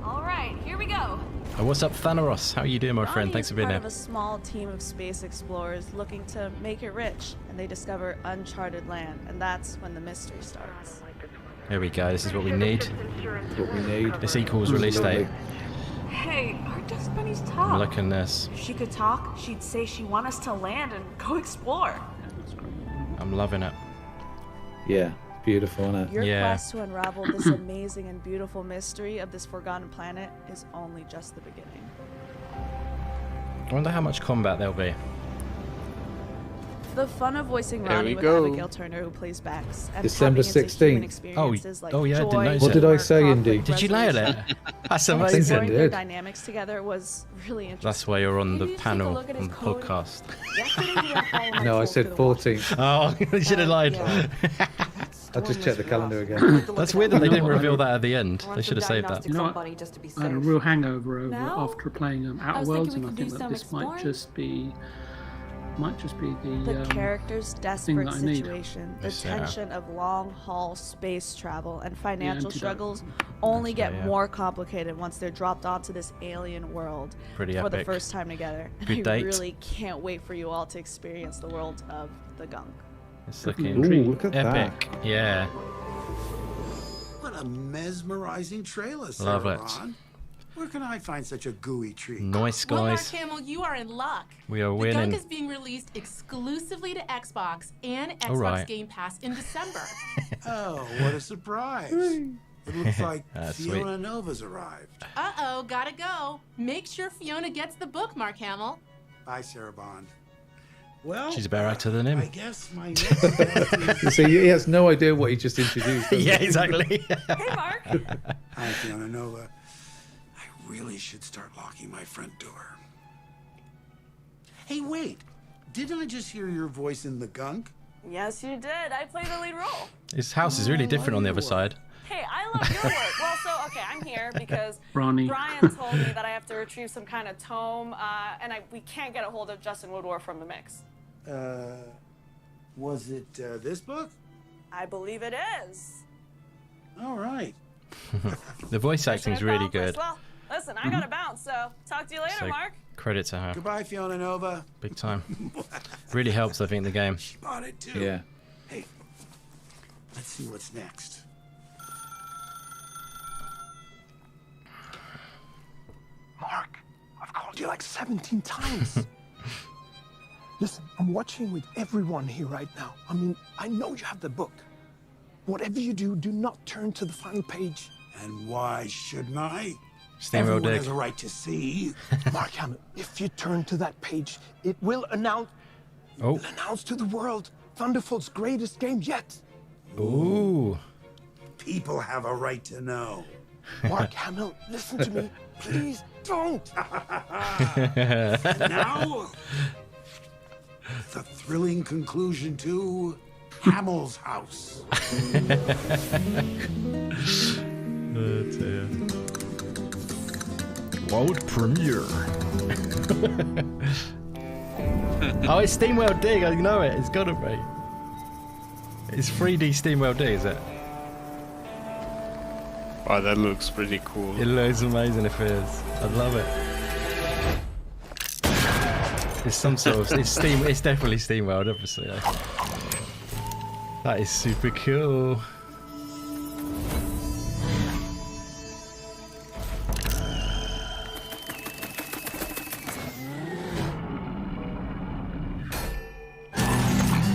Alright, here we go. Oh, what's up, Thanaros? How are you doing, my friend? Ronnie Thanks is for being part here. of a small team of space explorers looking to make it rich, and they discover uncharted land, and that's when the mystery starts. Here we go. This is what we need. What we need. This equals release date. Hey, our dust bunnies I'm talk. liking this. If she could talk, she'd say she want us to land and go explore. I'm loving it. Yeah, beautiful, isn't it? Your Yeah. quest to unravel this amazing and beautiful mystery of this forgotten planet is only just the beginning. I wonder how much combat there'll be. The fun of voicing There Ronnie we with go. Abigail Turner, who plays Bex, and December tapping into human 16th. experiences like oh yeah, I didn't joy, notice What it. did I humor, say, conflict, Indy? Did you nail it? resolution. That's I think I amazing. Exploring their did. dynamics together was really interesting. That's why you're on the Maybe just take a panel look at on his the code. podcast. Yesterday we were following my No, I tools said through the 14th. Oh, you should have lied. I just checked the calendar again. That's weird that they didn't No, I reveal don't- that at the end. They should have saved that. You know what? I had a real hangover over Now? after playing I Outer was Worlds, thinking and we I could think do that some this might exploring. just be The the character's thing desperate that I need. situation, the Yes, yeah. tension of long-haul space travel, and financial antidote. struggles only That's get right, yeah. more complicated once they're dropped onto this alien world Pretty for the epic. first time together. And Good I date. really can't wait for you all to experience the world of the Gunk. It's Definitely looking Ooh, look at epic. that. Yeah. What a mesmerizing trailer, Love Sarah it. Ron. Where can I find such a gooey treat? Nice, Well, Mark guys. Hamill, you are in luck. We are The winning. Gunk is being released exclusively to Xbox and Xbox Alright. Game Pass in December. Oh, what a surprise. It looks like That's sweet. Fiona Nova's arrived. Uh-oh, gotta go. Make sure Fiona gets the book, Mark Hamill. Bye, Sarah Bond. Well, She's a better actor than him. I guess my next guest is... You see, he has no idea what he just introduced. does Yeah, he? exactly. Hey, Mark! Hi, Fiona Nova. I really should start locking my front door. Hey, wait. Didn't I just hear your voice in the Gunk? Yes, you did. I played the lead role. His house is really different on the other side. Hey, I love your work. Well, so, okay, I'm here because Ronnie. Brian told me that I have to retrieve some kind of tome, and we can't get a hold of Justin Woodward from the mix. Was it this book? I believe it is. All right. The voice acting's really good. Well, listen, I gotta bounce, so talk to you later, So, Mark. credit to her. Goodbye, Fiona Nova. Big time. Really helps, I think, the game. Bought it too. Yeah. Hey, let's see what's next. Mark, I've called you like 17 times. Listen, I'm watching with everyone here right now. I mean, I know you have the book. Whatever you do, do not turn to the final page. And why shouldn't I? Steamroll Everyone Dick. has a right to see. Mark Hamill, if you turn to that page, it will announce to the world Thunderful's greatest game yet. Ooh. People have a right to know. Mark Hamill, listen to me. Please don't. And now, the thrilling conclusion to Hamill's house. Oh, dear. World premiere. Oh, it's SteamWorld Dig. I know it. It's gotta be. It's 3D SteamWorld Dig, is it? Oh, that looks pretty cool. It looks amazing if it is. I love it. It's some sort of it's Steam. It's definitely SteamWorld, obviously. That is super cool.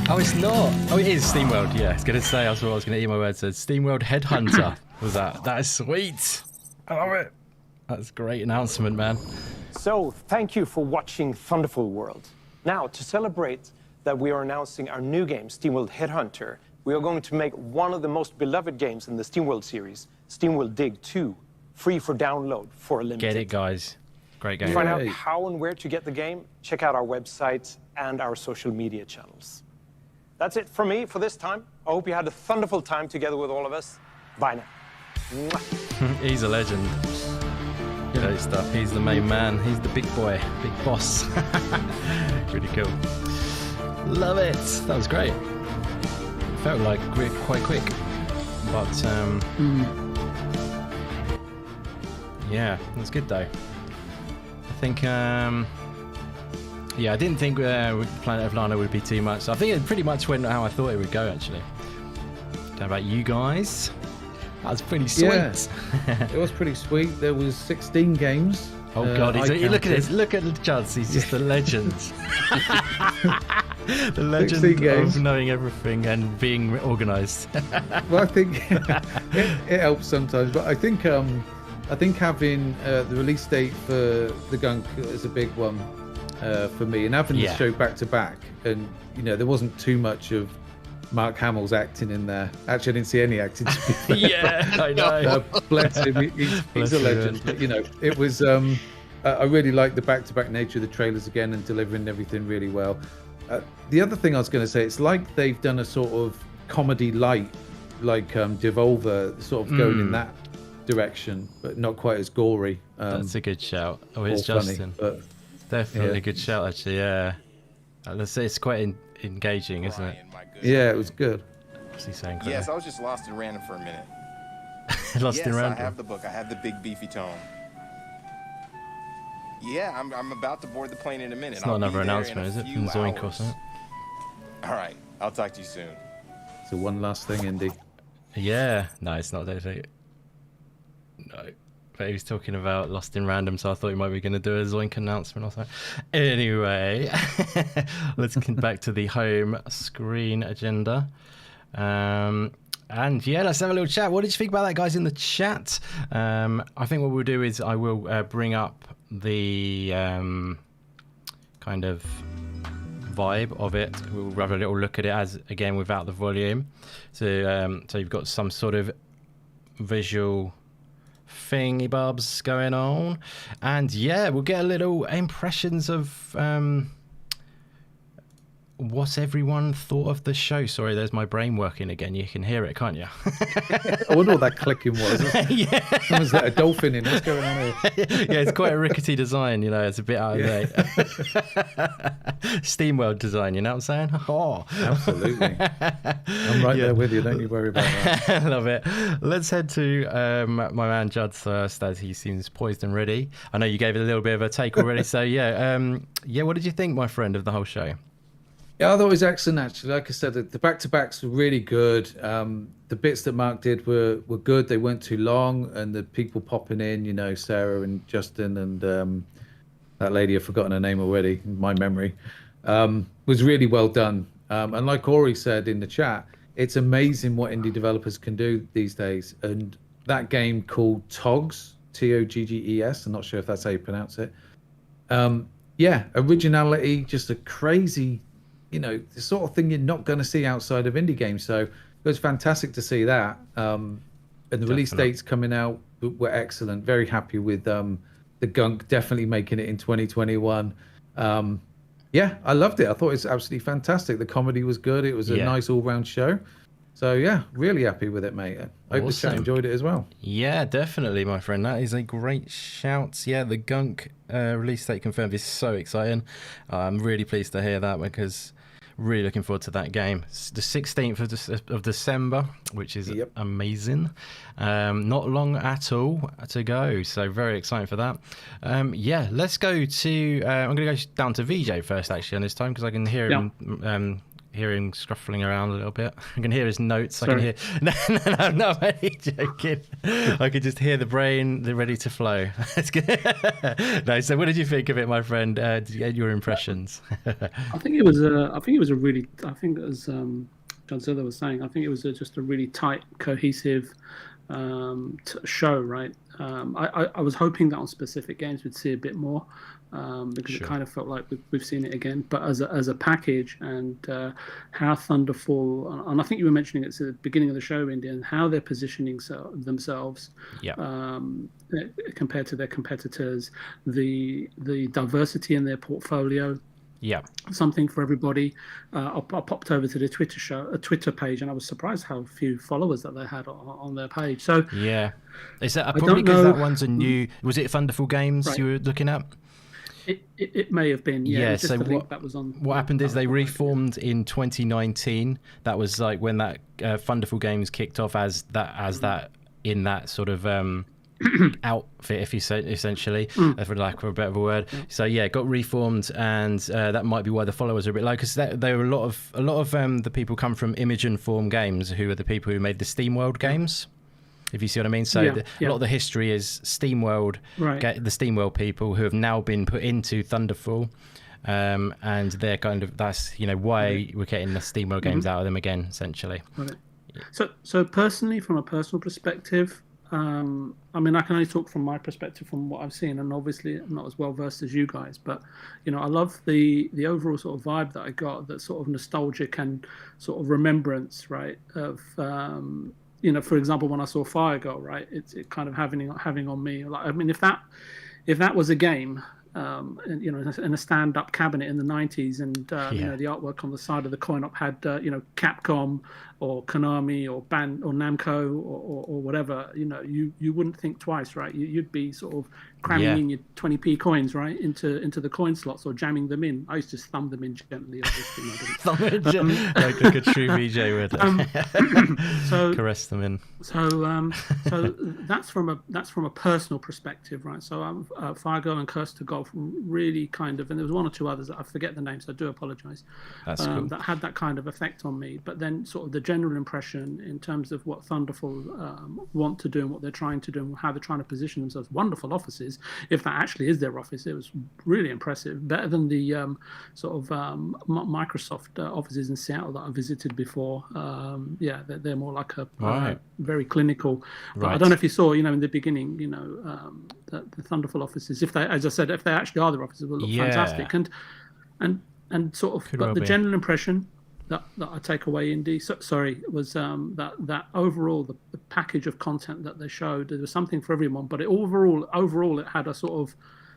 Oh, it's not. Oh, it is SteamWorld. Yeah, I was gonna say. I was gonna eat my words. So SteamWorld Headhunter was that. That is sweet. I love it. That's a great announcement, man. So, thank you for watching Thunderful World. Now, to celebrate that we are announcing our new game, SteamWorld Headhunter, we are going to make one of the most beloved games in the SteamWorld series, SteamWorld Dig 2, free for download for a limited Get it, guys. Great game. To find out how and where to get the game, check out our website and our social media channels. That's it from me for this time. I hope you had a thunderful time together with all of us. Bye now. Mwah. He's a legend. You know his stuff. He's the main man. He's the big boy, big boss. Pretty cool. Love it. That was great. It felt like quite quick, but yeah, it was good though. I think yeah, I didn't think Planet of Lana would be too much. I think it pretty much went how I thought it would go actually. Don't know about you guys. That was pretty sweet. Yeah, it was pretty sweet. There was 16 games. Oh God, look at counted. this. Look at the Juds. He's just a legend. The legend 16 games. of knowing everything and being organised. Well, I think it helps sometimes, but I think having the release date for the Gunk is a big one. for me. And having Yeah. the show back to back, and there wasn't too much of Mark Hamill's acting in there. Actually, I didn't see any acting. To be fair. Yeah, I know. Bless him, he's a legend. But, it was. I really liked the back-to-back nature of the trailers again and delivering everything really well. The other thing I was going to say, it's like they've done a sort of comedy light, like Devolver, sort of going in that direction, but not quite as gory. That's a good shout. Oh, it's funny, Justin. but, Definitely a good shout, actually. Yeah, let's say it's quite engaging, isn't it? Yeah, it was good. What's he saying? Yes, I was just lost in random for a minute. Lost yes, in random. I have the book. I have the big beefy tome. Yeah, I'm about to board the plane in a minute. It's not another announcement, is it? From Zoink or something? All right, I'll talk to you soon. So one last thing, Indy. Yeah, no, it's not that. No, but he was talking about Lost in Random, so I thought he might be going to do a Zoink announcement or something. Anyway, let's get back to the home screen agenda. And yeah, let's have a little chat. What did you think about that, guys, in the chat? I think what we'll do is I will bring up the kind of vibe of it. We'll have a little look at it as, again, without the volume. So you've got some sort of visual thingy bobs going on. And yeah, we'll get a little impressions of what everyone thought of the show. Sorry, there's my brain working again. You can hear it, can't you? I wonder what that clicking was. Yeah. Was that a dolphin in? What's going on here? Yeah, it's quite a rickety design, it's a bit out of date. SteamWorld design, you know what I'm saying? Oh, absolutely. I'm right there with you, don't you worry about that. Love it. Let's head to my man Judd first, as he seems poised and ready. I know you gave it a little bit of a take already, so what did you think, my friend, of the whole show? Yeah, I thought it was excellent, actually. Like I said, the back-to-backs were really good. The bits that Mark did were good. They weren't too long, and the people popping in, Sarah and Justin and that lady, I've forgotten her name already, my memory, was really well done. And like Ori said in the chat, it's amazing what indie developers can do these days. And that game called Togges, Togges, I'm not sure if that's how you pronounce it. Originality, just a crazy... the sort of thing you're not going to see outside of indie games. So it was fantastic to see that. And the release dates coming out were excellent. Very happy with the Gunk definitely making it in 2021. I loved it. I thought it was absolutely fantastic. The comedy was good. It was a nice all-round show. So yeah, really happy with it, mate. I hope the chat enjoyed it as well. Yeah, definitely, my friend. That is a great shout. Yeah, the Gunk release date confirmed is so exciting. I'm really pleased to hear that, because really looking forward to that game. It's the 16th of December, which is amazing. Not long at all to go, so very exciting for that. Let's go to... I'm going to go down to VJ first, actually, on this time, because I can hear him... hear him scruffling around a little bit. I can hear his notes. Sorry. I can hear... No, I'm only joking. I could just hear the brain. They're ready to flow. That's good. No, so what did you think of it, my friend? Did you get your impressions? I think it was a really, as John Zilla was saying, I think it was just a really tight, cohesive show, right? I was hoping that on specific games we'd see a bit more, because it kind of felt like we've seen it again. But as a package, and how Thunderful, and I think you were mentioning it at the beginning of the show, Indy, and how they're positioning themselves compared to their competitors, the diversity in their portfolio. Yeah, something for everybody. I popped over to the Twitter page, and I was surprised how few followers that they had on their page. So yeah, is that probably because that one's a new? Was it Thunderful Games you were looking at? It may have been. Yeah. Just So the link that was on. What happened is they reformed in 2019. That was like when that Thunderful Games kicked off as that in that sort of outfit, if you say, essentially, for lack of a better word. So yeah, it got reformed, and that might be why the followers are a bit low, because there were a lot of the people come from Image and Form Games, who are the people who made the SteamWorld games. If you see what I mean. So a lot of the history is SteamWorld, the SteamWorld people who have now been put into Thunderful, and they're kind of, that's why we're getting the SteamWorld games out of them again, essentially. Right. So personally, from a personal perspective, I mean, I can only talk from my perspective, from what I've seen, and obviously I'm not as well versed as you guys. But I love the overall sort of vibe that I got, that sort of nostalgic and sort of remembrance, right? Of for example, when I saw Firegirl, right, it kind of having on me. Like, I mean, if that was a game, in a stand-up cabinet in the 90s, and the artwork on the side of the coin-op had Capcom or Konami or Namco or whatever, you wouldn't think twice, right? You'd be sort of cramming in your 20p coins, right, into the coin slots, or jamming them in. I used to thumb them in gently, obviously. Like a true VJ would. Caress them in. So that's from a personal perspective, right? So Firegirl and Curse to Golf really kind of, and there was one or two others that I forget the names, so I do apologise. That's cool. That had that kind of effect on me. But then sort of the general impression in terms of what Thunderful want to do and what they're trying to do and how they're trying to position themselves. Wonderful offices. If that actually is their office, it was really impressive. Better than the Microsoft offices in Seattle that I visited before. They're more like a very clinical. But I don't know if you saw, in the beginning, the Thunderful offices. If they, as I said, if they actually are their offices, will look fantastic. And sort of, but the general impression that I take away, Indy, was that overall the package of content that they showed, there was something for everyone. But overall, it had a sort of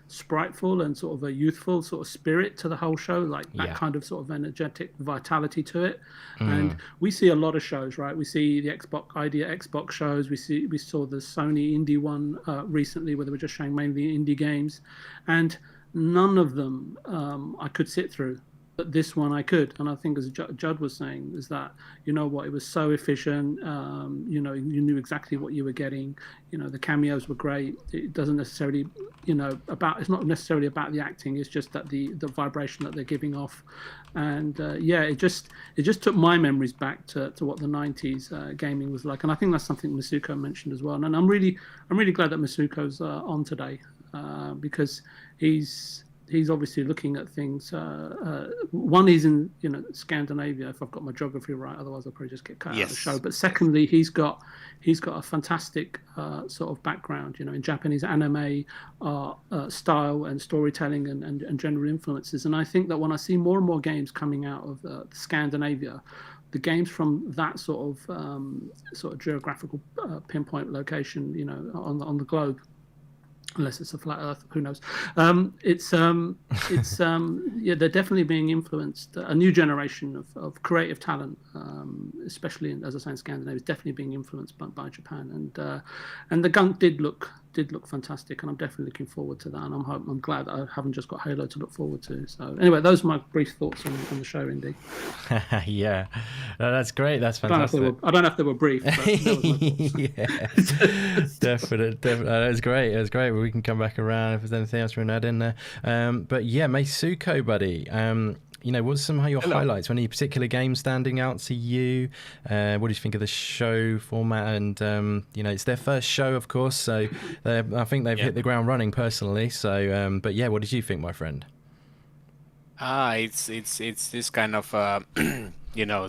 spriteful and sort of a youthful sort of spirit to the whole show, like that kind of sort of energetic vitality to it. And we see a lot of shows, right? We see the Xbox shows. We saw the Sony indie one recently, where they were just showing mainly indie games, and none of them I could sit through. But this one I could, and I think, as Judd was saying, is that it was so efficient. You knew exactly what you were getting. The cameos were great. It doesn't necessarily, it's not necessarily about the acting. It's just that the vibration that they're giving off, and it just took my memories back to what the 90s gaming was like. And I think that's something Masuko mentioned as well. And I'm really glad that Masuko's on today, because he's obviously looking at things. One, he's in Scandinavia, if I've got my geography right. Otherwise, I'll probably just get cut out of the show. But secondly, he's got a fantastic sort of background, in Japanese anime style and storytelling and general influences. And I think that when I see more and more games coming out of Scandinavia, the games from that sort of geographical pinpoint location, on the globe. Unless it's a flat Earth, who knows? They're definitely being influenced. A new generation of creative talent, especially as I say in Scandinavia, is definitely being influenced by Japan. And the Gunk did look fantastic, and I'm definitely looking forward to that. And I'm glad that I haven't just got Halo to look forward to. So anyway, those are my brief thoughts on the show, Indy. Yeah, that's great. That's fantastic. I don't know if they were brief. But that was my thoughts. Definitely. It was great. It was great. We can come back around if there's anything else we want to add in there. But yeah, Masuko, buddy. What's some of your highlights? Any particular games standing out to you? What do you think of the show format? And it's their first show, of course, so I think they've hit the ground running personally. So, but yeah, what did you think, my friend? It's this kind of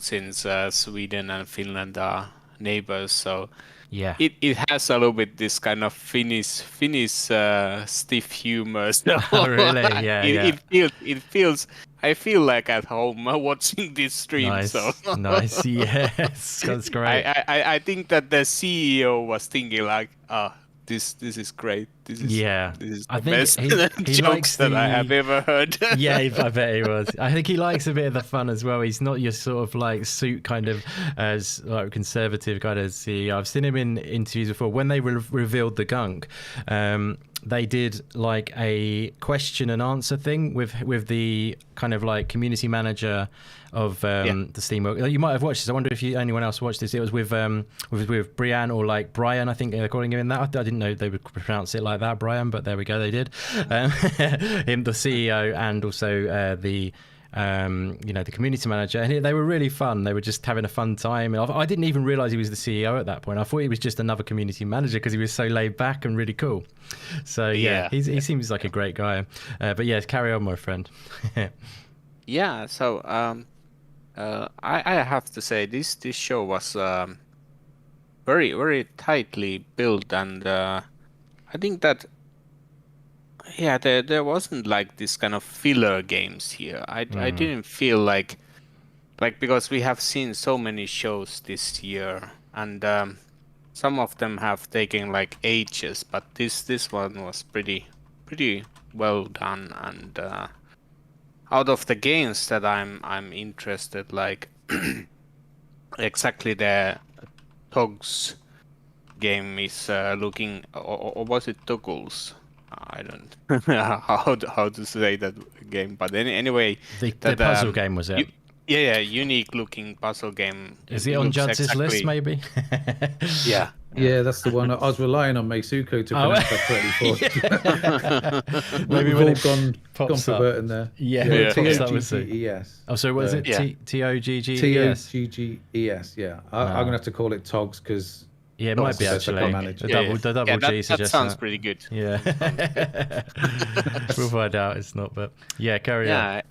since Sweden and Finland are neighbors, so it has a little bit this kind of Finnish stiff humor. So oh, really? Yeah. It feels. I feel like at home watching this stream. Nice, so nice. Yes, that's great. I think that the CEO was thinking like, this is great. This is the best he jokes that I have ever heard. Yeah, I bet he was. I think he likes a bit of the fun as well. He's not your sort of like suit kind of as like conservative kind of CEO. I've seen him in interviews before when they revealed the Gunk. They did like a question and answer thing with the kind of like community manager of the Steam. You might have watched this. I wonder if anyone else watched this. It was with Brian, or like Brian, I think they're calling him in that. I didn't know they would pronounce it like that, Brian, but there we go, they did. Him, the CEO, and also the community manager, and they were really fun. They were just having a fun time. I didn't even realize he was the CEO at that point. I thought he was just another community manager because he was so laid back and really cool. So he seems like a great guy. But yeah, carry on, my friend. Yeah, so I have to say this show was very, very tightly built, and I think that there wasn't like this kind of filler games here. I didn't feel like because we have seen so many shows this year, and some of them have taken like ages, but this one was pretty well done, and out of the games that I'm interested, like exactly the Togs game is looking, or was it Toggles? I don't know how to say that game, but anyway, the puzzle game, was it? Unique looking puzzle game. Is it on Judd's list, maybe? Yeah. Yeah, that's the one. I was relying on Meisuko to pronounce that correctly for. Maybe we've when all gone perverting there. T-O-G-G-E-S. Oh, so was it T-O-G-G-E-S? T-O-G-G-E-S, yeah. I'm going to have to call it Togs because... Yeah, it might be actually. The double G that sounds pretty good. Yeah. We'll find out. It's not, but yeah, carry on.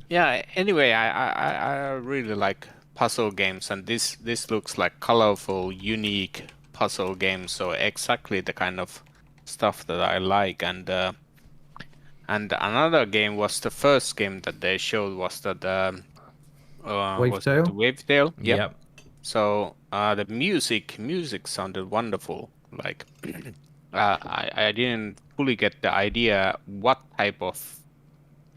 Yeah. Anyway, I really like puzzle games, and this looks like colorful, unique puzzle games. So exactly the kind of stuff that I like. And another game was the first game that they showed was that Wavetale. Yep. So the music sounded wonderful. Like I didn't fully get the idea what type of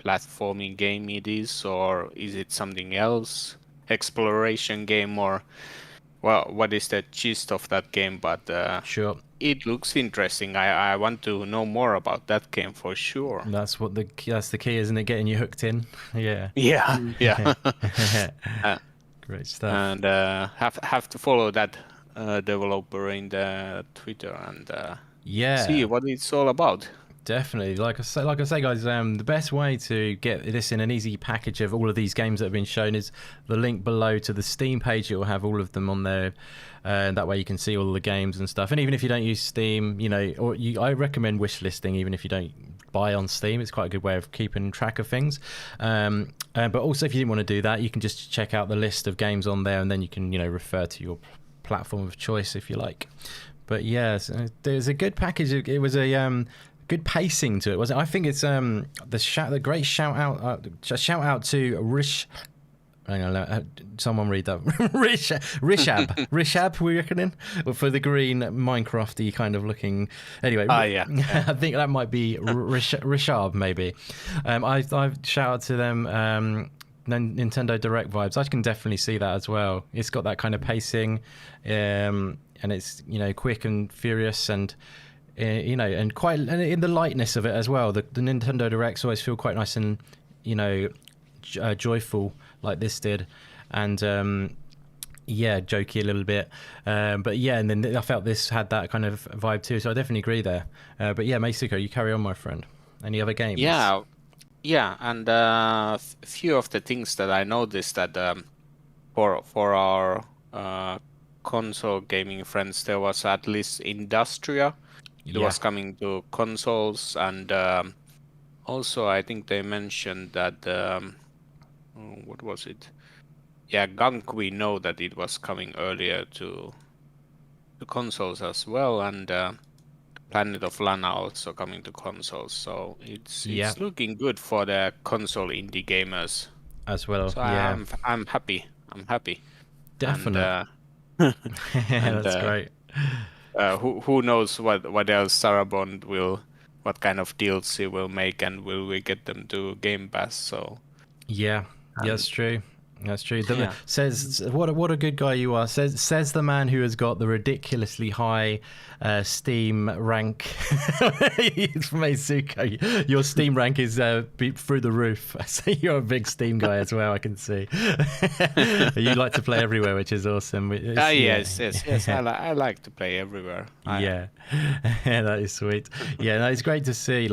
platforming game it is, or is it something else, exploration game, or what is the gist of that game? But sure, it looks interesting. I want to know more about that game for sure. That's the key, isn't it? Getting you hooked in. Yeah. Yeah. Great stuff. And have to follow that developer in the Twitter and see what it's all about. Definitely. Like I say, guys, the best way to get this in an easy package of all of these games that have been shown is the link below to the Steam page. It will have all of them on there. That way you can see all the games and stuff. And even if you don't use Steam, I recommend wishlisting, even if you don't buy on Steam. It's quite a good way of keeping track of things. But also, if you didn't want to do that, you can just check out the list of games on there, and then you can, refer to your platform of choice if you like. But yeah, there's a good package. It was a good pacing to it, wasn't it? I think it's the great shout out to Rish. Hang on, someone read that. Rishab, we're reckoning, for the green Minecrafty kind of looking. Anyway, yeah. I think that might be Rishab, maybe. I shout out to them. Nintendo Direct vibes. I can definitely see that as well. It's got that kind of pacing, and it's quick and furious, and and quite in the lightness of it as well. The Nintendo Directs always feel quite nice and joyful, like this did, and jokey a little bit, but yeah, and then I felt this had that kind of vibe too, so I definitely agree there. But yeah, Meisuko, you carry on, my friend. Any other games? Yeah, and a few of the things that I noticed that for our console gaming friends, there was at least Industria. It was coming to consoles, and also I think they mentioned that what was it? Yeah, Gunk. We know that it was coming earlier to consoles as well, and Planet of Lana also coming to consoles. So it's looking good for the console indie gamers as well. So I'm happy. Definitely. And, that's great. Who knows what else Sarabond what kind of deals he will make, and will we get them to Game Pass? So that's true. That's true. Says what a good guy you are. Says the man who has got the ridiculously high Steam rank. Meisuko, your Steam rank is through the roof. So you're a big Steam guy as well. I can see. You like to play everywhere, which is awesome. Yes. I like to play everywhere. That is sweet. It's great to see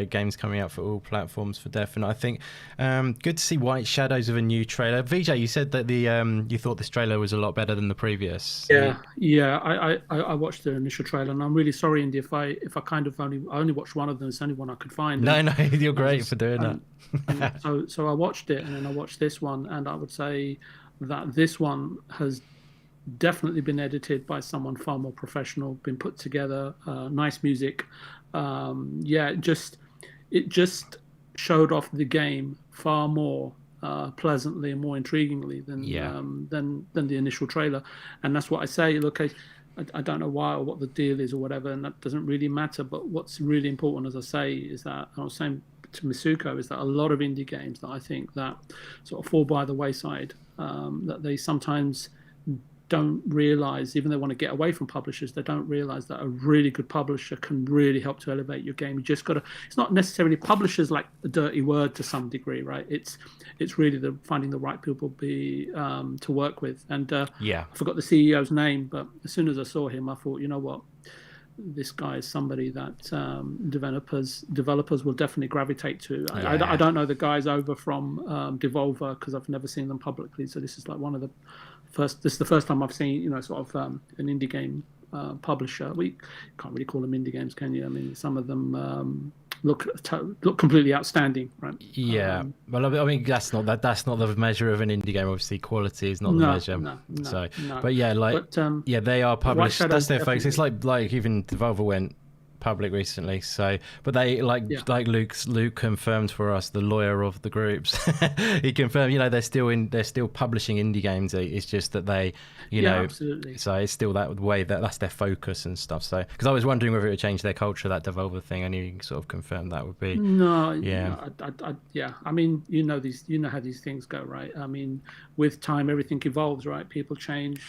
games coming out for all platforms for definite. I think good to see White Shadows of a new trailer. VJ, you said that you thought this trailer was a lot better than the previous. I watched the initial trailer, and I'm really sorry, Indy, if I kind of only watched one of them. It's the only one I could find. No, you're great for doing that. So I watched it, and then I watched this one, and I would say that this one has definitely been edited by someone far more professional, been put together, nice music. It just showed off the game far more pleasantly and more intriguingly than the initial trailer. And that's what I say. Look, I don't know why or what the deal is or whatever, and that doesn't really matter. But what's really important, as I say, is that I was saying to Misuko, is that a lot of indie games that I think that sort of fall by the wayside, that they sometimes don't realize, even though they want to get away from publishers, they don't realize that a really good publisher can really help to elevate your game. You just got to, it's not necessarily publishers like a dirty word to some degree, right? It's really finding the right people to work with. And I forgot the CEO's name, but as soon as I saw him, I thought, you know what, this guy is somebody that developers will definitely gravitate to. I don't know the guys over from Devolver, because I've never seen them publicly, so this is like this is the first time I've seen, sort of an indie game publisher. We can't really call them indie games, can you? I mean, some of them look completely outstanding, right? Yeah, well, I mean, that's not the measure of an indie game. Obviously, quality is not the measure. No. But yeah, they are published. That's their focus. It's like even Devolver went public recently, so but they like Luke confirmed for us, the lawyer of the groups. He confirmed, they're still publishing indie games. It's just that they absolutely. So it's still that way, that's their focus and stuff. So because I was wondering whether it would change their culture, that Devolver thing, and you sort of confirmed that would be I mean, how these things go, right? I mean, with time everything evolves, right? People change,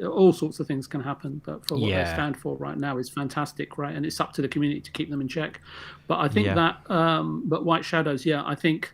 all sorts of things can happen, but for what they stand for right now is fantastic, right? And it's up to the community to keep them in check. But I think that but White Shadows, I think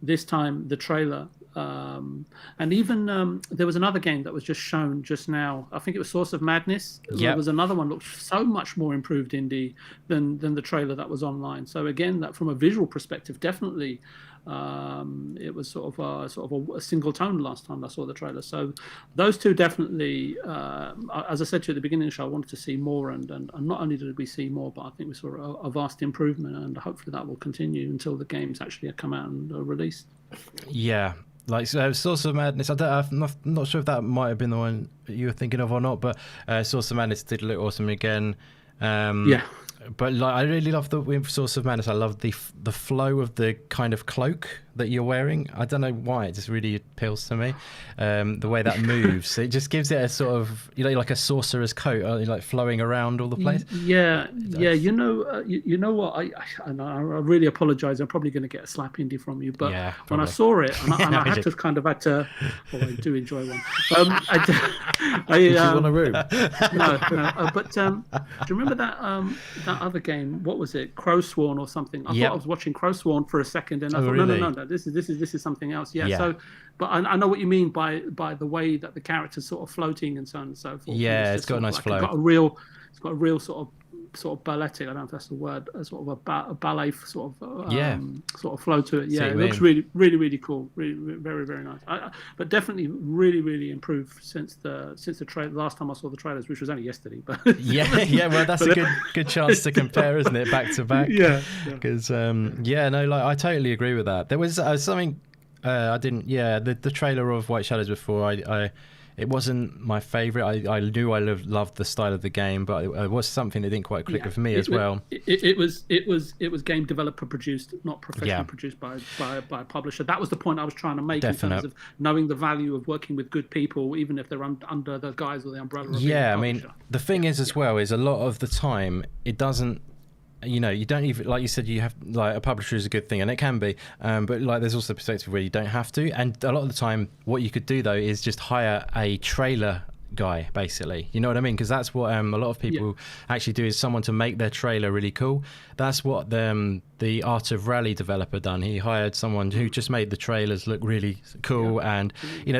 this time the trailer, and even there was another game that was just shown just now. I think it was Source of Madness. There was another one that looked so much more improved indie than the trailer that was online. So again, that from a visual perspective, definitely it was sort of a single tone last time I saw the trailer. So those two definitely, as I said to you at the beginning of the show, I wanted to see more, and not only did we see more, but I think we saw a vast improvement, and hopefully that will continue until the games actually come out and are released. Yeah. Like Source of Madness, I'm not sure if that might have been the one you were thinking of or not, but Source of Madness did look awesome again. But I really love with Source of Madness. I love the flow of the kind of cloak that you're wearing. I don't know why, it just really appeals to me. The way that moves, it just gives it a sort of like a sorcerer's coat, like flowing around all the place. Yeah. You know what? I really apologise. I'm probably going to get a slap indie from you, but when I saw it, and I had to. Well, I do enjoy one. Did you want a room? No. But do you remember that other game? What was it? Crowsworn or something? I thought I was watching Crowsworn for a second, and I thought, really? no, this is something else. Yeah. So, but I know what you mean by the way that the character's sort of floating and so on and so forth. Yeah, it's got a nice flow. It's got a real sort of balletic, I don't know if that's the word, sort of a ballet sort of flow to it. Yeah, it looks really, really, really cool. Really, very, very nice. But definitely really, really improved since the trailer. Last time I saw the trailers, which was only yesterday. But well, that's a good chance to compare, isn't it, back to back? Yeah. Because I totally agree with that. There was something I didn't. Yeah, the trailer of White Shadows before it wasn't my favourite. I knew I loved the style of the game, but it was something that didn't quite click with me as well. It was game developer produced, not professionally produced by a publisher. That was the point I was trying to make in terms of knowing the value of working with good people, even if they're under the guise or the umbrella of being a publisher. I mean, the thing is as well is a lot of the time it doesn't. You don't even, like you said, you have like a publisher is a good thing, and it can be, but like there's also a perspective where you don't have to, and a lot of the time what you could do though is just hire a trailer guy, basically, you know what I mean, because that's what a lot of people actually do, is someone to make their trailer really cool. That's what the Art of Rally developer done. He hired someone who just made the trailers look really cool, and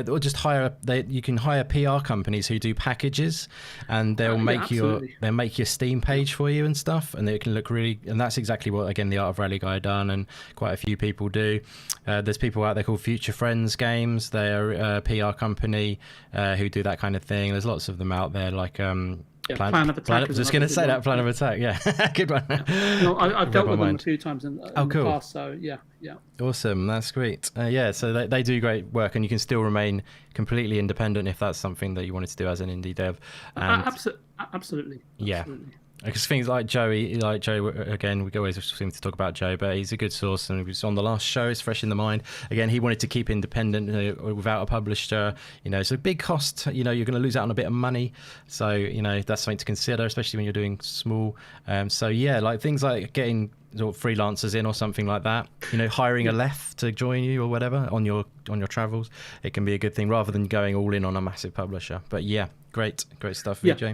or just you can hire PR companies who do packages, and they'll make your Steam page for you and stuff, and it can look really, and that's exactly what again the Art of Rally guy done, and quite a few people do. There's people out there called Future Friends Games. They're a PR company who do that kind of thing. There's lots of them out there, like Yeah, Plan of Attack. Just going to say that, Plan of Attack. Yeah, good one. Yeah. No, I've dealt with them a few times in the past, so yeah. Awesome, that's great. Yeah, so they do great work, and you can still remain completely independent if that's something that you wanted to do as an indie dev. And Absolutely. Yeah. Because things like Joey, again, we always seem to talk about Joe, but he's a good source, and he was on the last show. It's fresh in the mind. Again, he wanted to keep independent without a publisher. It's a big cost. You're going to lose out on a bit of money, so that's something to consider, especially when you're doing small. So yeah, like things like getting sort of freelancers in or something like that. Hiring a left to join you or whatever on your travels. It can be a good thing rather than going all in on a massive publisher. But yeah, great stuff, VJ. Yeah,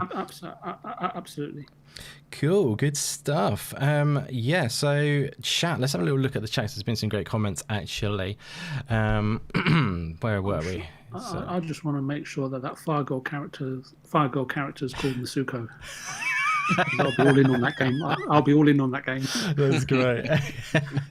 absolutely. Cool, good stuff. So chat, let's have a little look at the chat. There's been some great comments actually. Where were we? I just want to make sure that Firegirl character is called Masuko. I'll be all in on that game. I'll be all in on that game. That's great.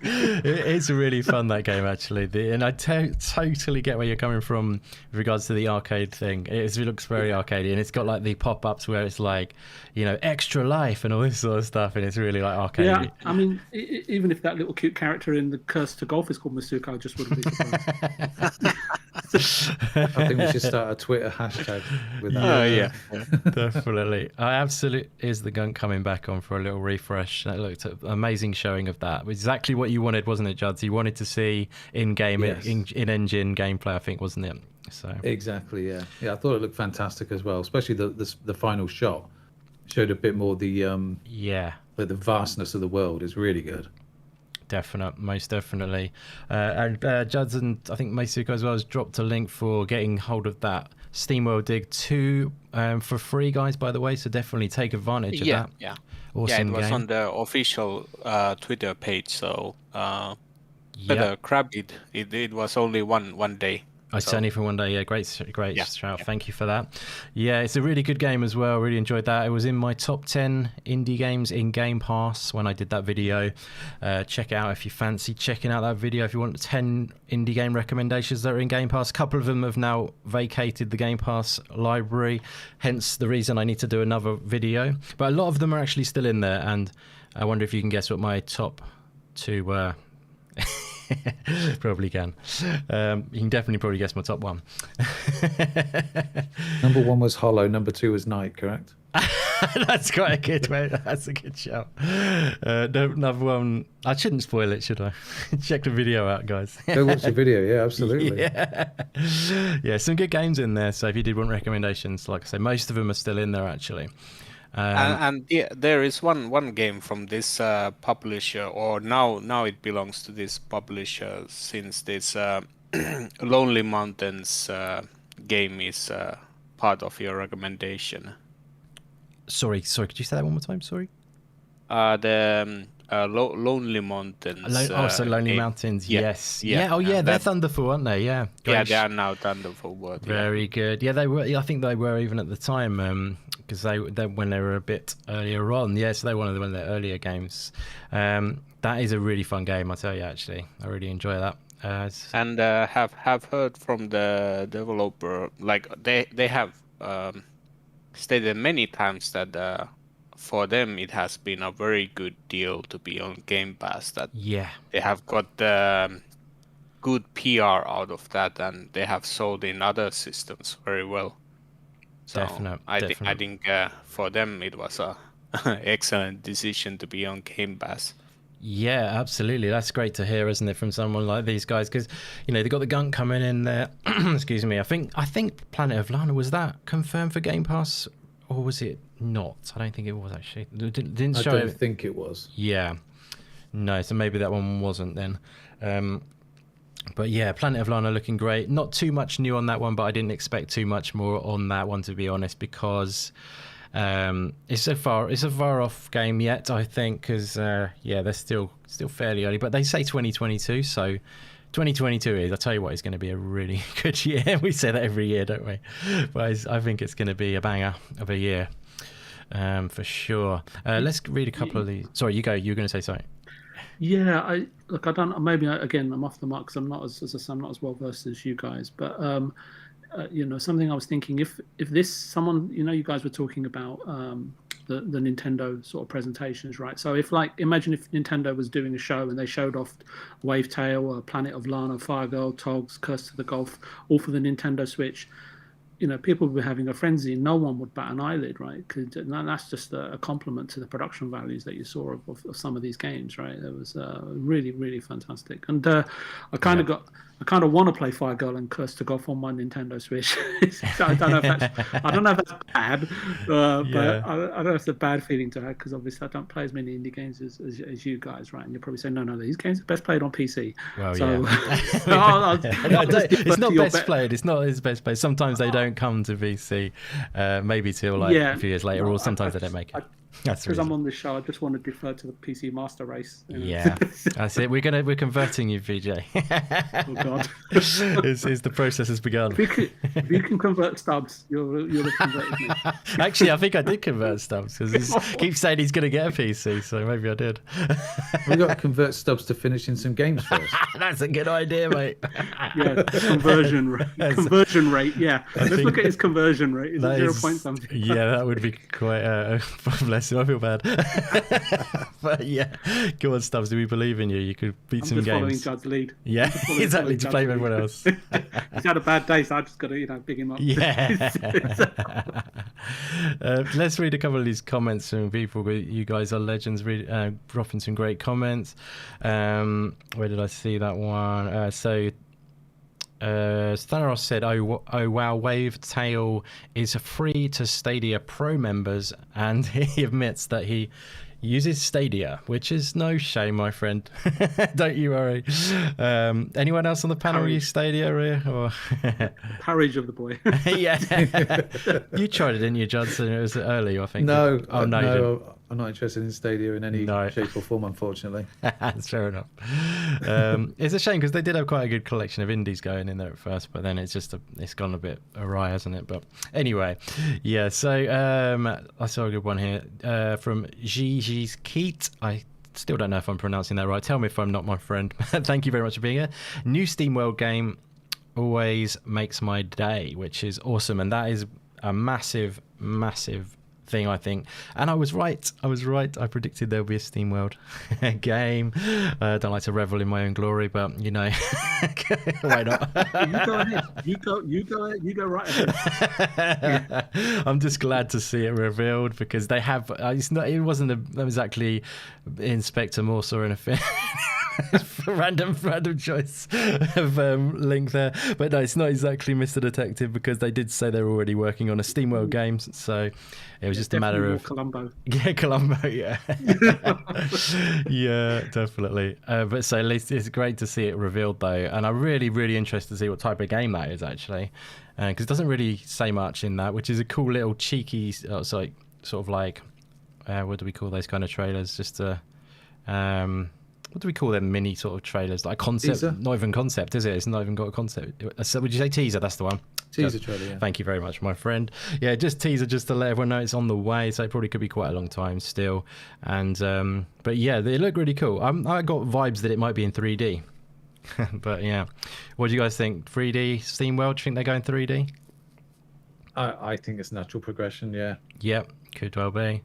It's really fun, that game, actually. And I totally get where you're coming from with regards to the arcade thing. It looks very arcadey, and it's got like the pop-ups where it's like, extra life and all this sort of stuff, and it's really like arcadey. Yeah, I mean, even if that little cute character in the Curse to Golf is called Masuko, I just wouldn't be surprised. I think we should start a Twitter hashtag with that. Oh yeah, definitely. Is the Gunk coming back on for a little refresh? That looked an amazing showing of that. Exactly what you wanted, wasn't it, Juds? You wanted to see in-game, Yes. in-engine gameplay, I think, wasn't it? So exactly, yeah. I thought it looked fantastic as well, especially the final shot showed a bit more the vastness of the world. Is really good. Most definitely. And Juds and I think Masuko as well has dropped a link for getting hold of that SteamWorld Dig 2 for free, guys, by the way, so definitely take advantage of that. Yeah, awesome it was game. on the official Twitter page, so grab it. It was only one day. It's only for one day. Yeah, great shout. Thank you for that. Yeah, it's a really good game as well. Really enjoyed that. It was in my top 10 indie games in Game Pass when I did that video. Check it out if you fancy checking out that video. If you want 10 indie game recommendations that are in Game Pass, a couple of them have now vacated the Game Pass library, hence the reason I need to do another video. But a lot of them are actually still in there, and I wonder if you can guess what my top 2 were. Probably can. You can definitely probably guess my top 1. Number 1 was Hollow. Number 2 was Night. Correct. That's quite a good way. That's a good shout. Another one. I shouldn't spoil it, should I? Check the video out, guys. Go watch the video. Yeah, absolutely. Yeah, some good games in there. So if you did want recommendations, like I say, most of them are still in there actually. There is one game from this publisher, or now it belongs to this publisher, since this Lonely Mountains game is part of your recommendation. Sorry, could you say that one more time? Sorry. The Lonely Mountains. Lonely Mountains. Yes. Yeah. Oh, yeah. They're Thunderful, aren't they? Yeah. Yeah, they are now Thunderful World. Very good. Yeah, they were. I think they were even at the time, because they when they were a bit earlier on. Yeah, so they were one of the earlier games. That is a really fun game, I tell you. Actually, I really enjoy that. And have heard from the developer, like they have stated many times that. For them, it has been a very good deal to be on Game Pass. That they have got good PR out of that, and they have sold in other systems very well. So I think for them it was a excellent decision to be on Game Pass. Yeah, absolutely. That's great to hear, isn't it, from someone like these guys? Because they've got the Gunk coming in there. Excuse me. I think Planet of Lana, was that confirmed for Game Pass? Or was it not? I don't think it was, actually. Didn't show. I don't think it was. Yeah. No, so maybe that one wasn't then. But yeah, Planet of Lana looking great. Not too much new on that one, but I didn't expect too much more on that one, to be honest, because it's a far off game yet, I think, because they're still fairly early. But they say 2022, so 2022 is, I'll tell you what, it's going to be a really good year. We say that every year, don't we? But I think it's going to be a banger of a year, for sure. Let's read a couple of these. Sorry, you go. You were going to say something. Yeah, I don't. Maybe again, I'm off the mark because I'm not as well versed as you guys. But something I was thinking, if this someone, you guys were talking about the Nintendo sort of presentations, right? So imagine if Nintendo was doing a show and they showed off Wavetail, Planet of Lana, Firegirl, Togs, Curse to the Golf, all for the Nintendo Switch. People would be having a frenzy and no one would bat an eyelid, right? Because that's just a compliment to the production values that you saw of some of these games, right? It was really, really fantastic. And I kind of want to play Firegirl and Curse to Golf on my Nintendo Switch. I don't know if that's bad, but I don't know if it's a bad feeling to have, because obviously I don't play as many indie games as you guys, right? And you're probably saying, no, these games are best played on PC. Well, so, it's not best played. It's not his best played. Sometimes they don't come to PC, maybe till a few years later, or sometimes they don't make it. That's because I'm on this show. I just want to defer to the PC Master Race. Yeah, that's it. We're converting you, VJ. Oh God, the process has begun. If you can convert Stubbs, you'll have converted me. Actually, I think I did convert Stubbs because he keeps saying he's going to get a PC, so maybe I did. We got to convert Stubbs to finishing some games first. That's a good idea, mate. Yeah, conversion rate. Yeah, let's look at his conversion rate. Is it 0 point something? Yeah, that would be quite. Bless him, I feel bad. But yeah, go on, Stubbs. Do we believe in you? You could beat some games. Following Judd's lead. Yeah, exactly. To blame everyone else. He's had a bad day, so I just got to big him up. Yeah. Let's read a couple of these comments from people. You guys are legends. Dropping some great comments. Where did I see that one? Thanos said, oh wow, Wavetail is free to Stadia Pro members, and he admits that he uses Stadia, which is no shame, my friend. Don't you worry. Anyone else on the panel use Stadia? Or Courage of the boy. Yeah. You tried it, didn't you, Johnson? It was early, I think. No. Oh, no, you didn't. I'm not interested in Stadia in any shape or form, unfortunately. That's fair enough. It's a shame because they did have quite a good collection of indies going in there at first, but then it's gone a bit awry, hasn't it? But anyway, yeah. So I saw a good one here from Gigi's Keat. I still don't know if I'm pronouncing that right. Tell me if I'm not, my friend. Thank you very much for being here. New Steam World game always makes my day, which is awesome, and that is a massive thing, I think. And I was right. I predicted there'll be a Steam World game. I don't like to revel in my own glory, but why not? You go ahead. You go right ahead. I'm just glad to see it revealed because they have. It wasn't exactly Inspector Morse or anything. random choice of link there, but no, it's not exactly Mr. Detective because they did say they're already working on a Steam World game, so it was just a matter of Columbo. Yeah, Columbo. Yeah, yeah, definitely. But so at least it's great to see it revealed though, and I'm really interested to see what type of game that is actually, because it doesn't really say much in that, which is a cool little cheeky, sort of like, what do we call those kind of trailers? Just what do we call them? Mini sort of trailers, like concept. Teaser? Not even concept, is it? It's not even got a concept. So would you say teaser? That's the one. Teaser trailer. Yeah. Thank you very much, my friend. Yeah, just teaser, just to let everyone know it's on the way. So it probably could be quite a long time still. And but yeah, they look really cool. I got vibes that it might be in 3D. But yeah, what do you guys think? 3D Steam World? Do you think they're going 3D? I think it's natural progression. Yeah. Yep. Could well be.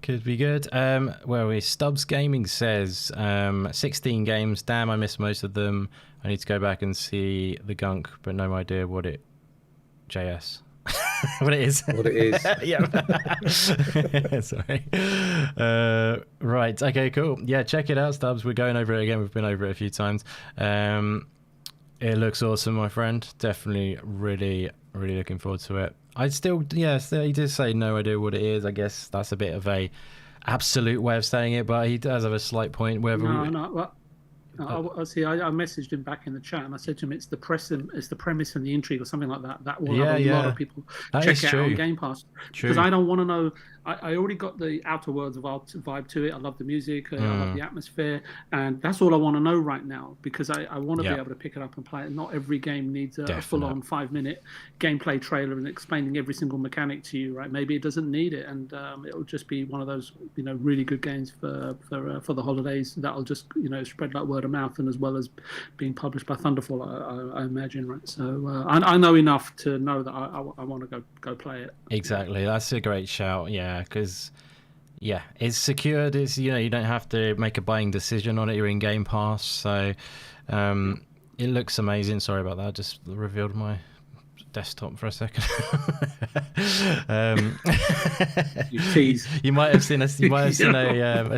Could be good. Where are we? Stubbs Gaming says 16 games. Damn, I missed most of them. I need to go back and see the Gunk, but no idea what it is. What it is. Yeah. Sorry. Right. Okay, cool. Yeah, check it out, Stubbs. We're going over it again. We've been over it a few times. It looks awesome, my friend. Definitely really looking forward to it. I still, he did say no idea what it is. I guess that's a bit of a absolute way of saying it, but he does have a slight point. I messaged him back in the chat and I said to him, it's the premise and the intrigue or something like that. That will have a lot of people check out on Game Pass. Because I don't want to know. I already got the Outer Worlds vibe to it. I love the music. I love the atmosphere. And that's all I want to know right now because I want to be able to pick it up and play it. Not every game needs a full-on 5-minute gameplay trailer and explaining every single mechanic to you, right? Maybe it doesn't need it. And it'll just be one of those, really good games for the holidays that'll just, spread like word of mouth, and as well as being published by Thunderful, I imagine, right? So I know enough to know that I want to go play it. Exactly, that's a great shout. Yeah, because it's secured. It's you don't have to make a buying decision on it. You're in Game Pass, so it looks amazing. Sorry about that. I just revealed my desktop for a second. You tease. You might have seen a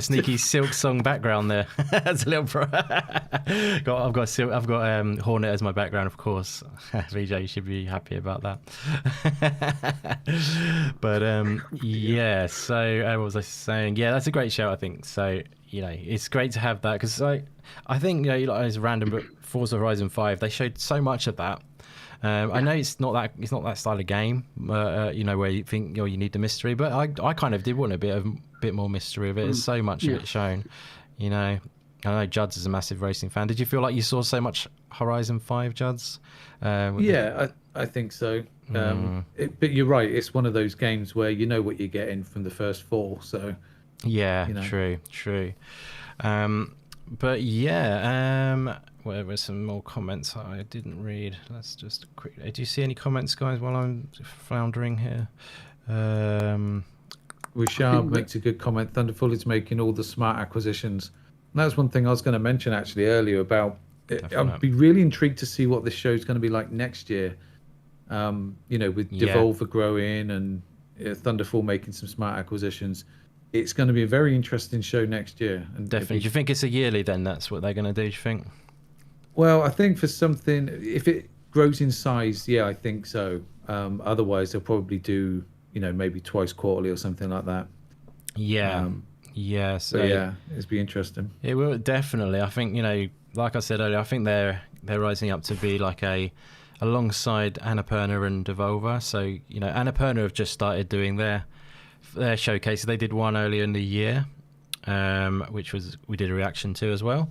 sneaky Silk Song background there. That's a little I've got Hornet as my background, of course. VJ, you should be happy about that. But so what was I saying? Yeah, that's a great show, I think. So it's great to have that, because I think it's random, but Forza Horizon 5, they showed so much of that. I know it's not that style of game, where you think you need the mystery, but I kind of did want a bit more mystery of it. There's so much of it shown. I know Judd's is a massive racing fan. Did you feel like you saw so much Horizon 5, Judd's? I think so. But you're right. It's one of those games where you know what you're getting from the first 4. So true. But there were some more comments I didn't read. Let's just quickly. Do you see any comments, guys, while I'm floundering here? Richard makes a good comment. Thunderful is making all the smart acquisitions. And that was one thing I was going to mention actually earlier about. I'd be really intrigued to see what this show's going to be like next year. With Devolver growing and Thunderful making some smart acquisitions. It's going to be a very interesting show next year. And definitely. Do you think it's a yearly then? That's what they're going to do, do you think? Well, I think for something, if it grows in size, I think so. Otherwise, they'll probably do, maybe twice quarterly or something like that. It'll be interesting. It will definitely. I think, like I said earlier, I think they're rising up to be like alongside Annapurna and Devolver. So, Annapurna have just started doing their showcases. They did one earlier in the year, which we did a reaction to as well.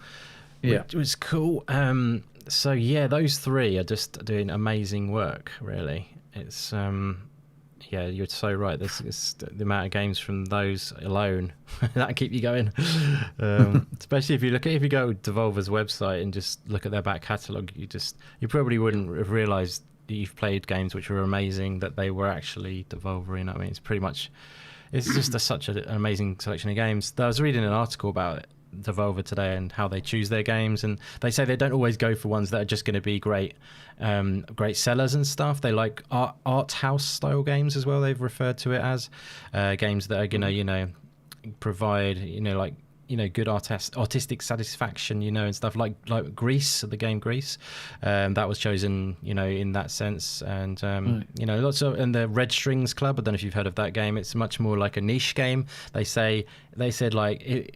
Which was cool. Those three are just doing amazing work, really. It's you're so right. It's the amount of games from those alone that keep you going. Especially if you go to Devolver's website and just look at their back catalogue, you probably wouldn't have realised that you've played games which were amazing, that they were actually Devolver. I mean, it's just such an amazing selection of games. I was reading an article about it, Devolver today, and how they choose their games, and they say they don't always go for ones that are just going to be great sellers and stuff. They like art house style games as well. They've referred to it as games that are gonna provide good artistic satisfaction, and stuff like Grease, the game Grease, that was chosen, in that sense, and lots of, and the Red Strings Club. I don't know if you've heard of that game. It's much more like a niche game. They said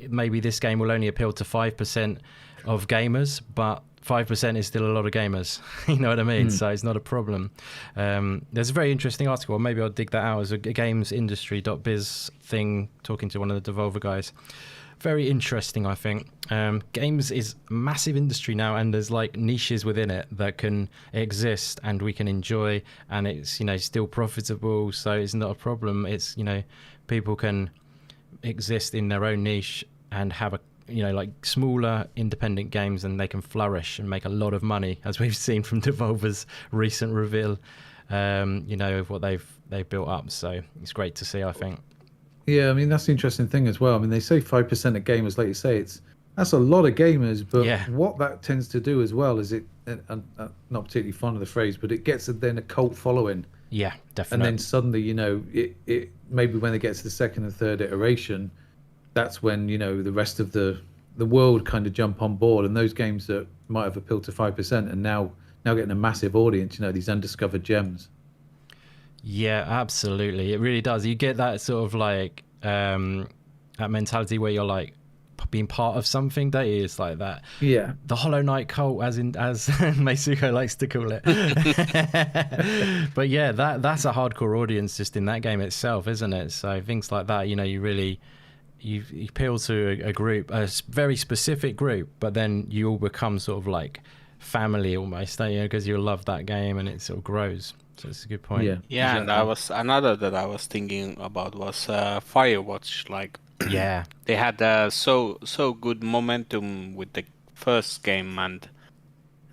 maybe this game will only appeal to 5% of gamers, but 5% is still a lot of gamers. You know what I mean? So it's not a problem. There's a very interesting article. Maybe I'll dig that out as a gamesindustry.biz thing, talking to one of the Devolver guys. Very interesting, I think. Games is a massive industry now, and there's niches within it that can exist and we can enjoy, and it's still profitable, so it's not a problem. It's people can exist in their own niche and have smaller independent games, and they can flourish and make a lot of money, as we've seen from Devolver's recent reveal of what they've built up. So it's great to see, I think. Yeah, I mean, that's the interesting thing as well. I mean, they say 5% of gamers, like you say, that's a lot of gamers, but what that tends to do as well is I'm not particularly fond of the phrase, but it gets then a cult following. Yeah, definitely. And then suddenly, it maybe when they get to the second and third iteration, that's when, the rest of the world kind of jump on board, and those games that might have appealed to 5% and now getting a massive audience, these undiscovered gems. Yeah, absolutely. It really does. You get that sort of that mentality where you're being part of something. That is like that. Yeah. The Hollow Knight cult, as Meisuko likes to call it. But yeah, that's a hardcore audience just in that game itself, isn't it? So things like that, you appeal to a group, a very specific group, but then you all become sort of family almost, because you love that game and it sort of grows. So it's a good point. Yeah, and another that I was thinking about was Firewatch. They had so good momentum with the first game, and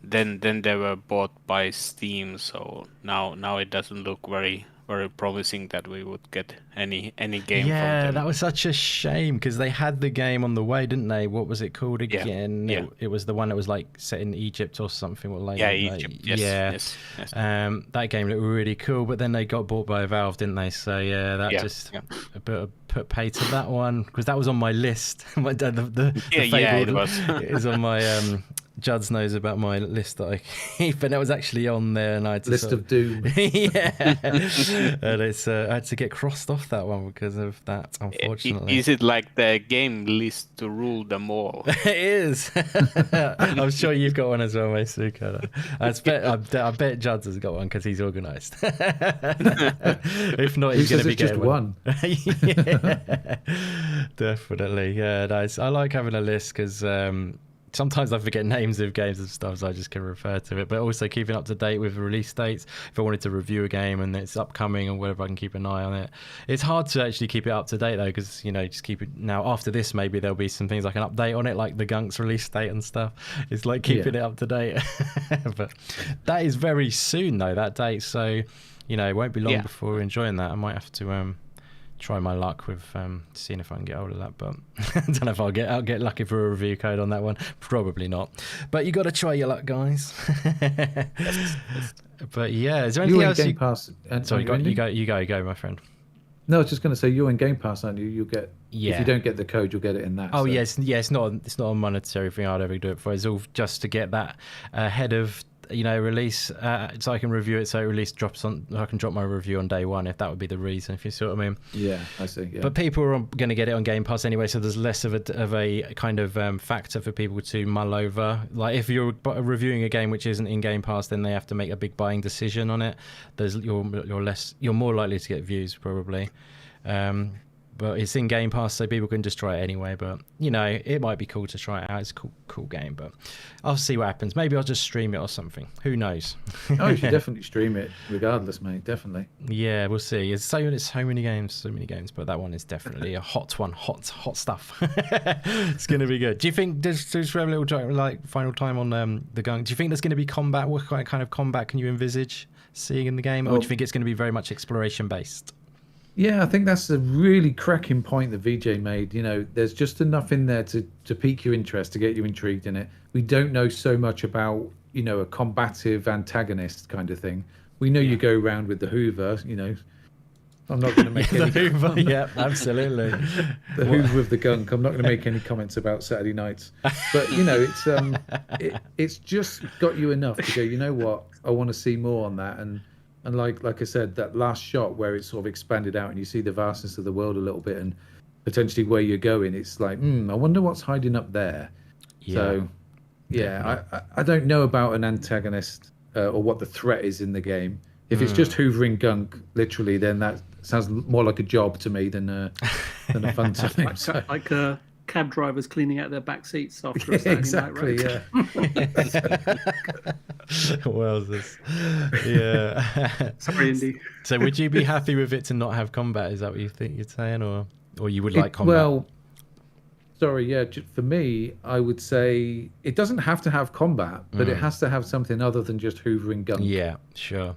then they were bought by Steam. So now it doesn't look very promising that we would get any game from them. That was such a shame because they had the game on the way, didn't they? What was it called again? Yeah. It was the one that was like set in Egypt or something. Egypt. Yes. That game looked really cool, but then they got bought by Valve, didn't they? So a bit of put pay to that one because that was on my list. The it was. Is on my Judd's knows about my list that I keep, and it was actually on there, and I had to list of doom. And it's I had to get crossed off that one because of that, unfortunately. Is it like the game list to rule them all? It is. I'm sure you've got one as well, Meisuka. I bet Judd's has got one because he's organised. If not, he's going to be just getting one. Definitely. Yeah, nice. I like having a list because sometimes I forget names of games and stuff, so I just can refer to it. But also keeping up to date with release dates. If I wanted to review a game and it's upcoming or whatever, I can keep an eye on it. It's hard to actually keep it up to date though, because just keep it. Now after this, maybe there'll be some things I can update on it, like the Gunk's release date and stuff. It's like keeping it up to date. But that is very soon though, that date. So it won't be long before we're enjoying that. I might have to try my luck with seeing if I can get hold of that, but I don't know if I'll get lucky for a review code on that one. Probably not, but you got to try your luck, guys. But yeah, is there anything else? Game Pass. Sorry, you go, my friend. No, I was just going to say you're in Game Pass, aren't you? You'll get if you don't get the code, you'll get it in that. Oh yes, it's not a monetary thing I'd ever do it for. It's all just to get that ahead of release, so I can review it. So release drops on, I can drop my review on day one if that would be the reason. If you see what I mean? Yeah, I see. Yeah. But people are going to get it on Game Pass anyway, so there's less of a kind of factor for people to mull over. Like if you're reviewing a game which isn't in Game Pass, then they have to make a big buying decision on it. You're more likely to get views probably. But it's in Game Pass, so people can just try it anyway. But it might be cool to try it out. It's a cool game. But I'll see what happens. Maybe I'll just stream it or something. Who knows? Oh, you should definitely stream it, regardless, mate. Definitely. Yeah, we'll see. It's so many games. But that one is definitely a hot one. Hot stuff. It's going to be good. Do you think? Just have a little final time on the Gunk. Do you think there's going to be combat? What kind of combat can you envisage seeing in the game, or do you think it's going to be very much exploration based? Yeah, I think that's a really cracking point that VJ made. There's just enough in there to pique your interest, to get you intrigued in it. We don't know so much about, a combative antagonist kind of thing. We know you go around with the Hoover, I'm not going to make any Hoover, yeah, absolutely. The Hoover with the Gunk. I'm not going to make any comments about Saturday nights. But, it's just got you enough to go, you know what, I want to see more on that. And like I said, that last shot where it's sort of expanded out and you see the vastness of the world a little bit and potentially where you're going, it's like, I wonder what's hiding up there. Yeah. So, I don't know about an antagonist or what the threat is in the game. If it's just hoovering Gunk, literally, then that sounds more like a job to me than a fun time. Like cab drivers cleaning out their back seats after a Saturday night, right? Well, yeah. Sorry, Indy. So, would you be happy with it to not have combat? Is that what you think you're saying, or you would like combat? Well, sorry, yeah. For me, I would say it doesn't have to have combat, but it has to have something other than just hoovering Gunk. Yeah, sure.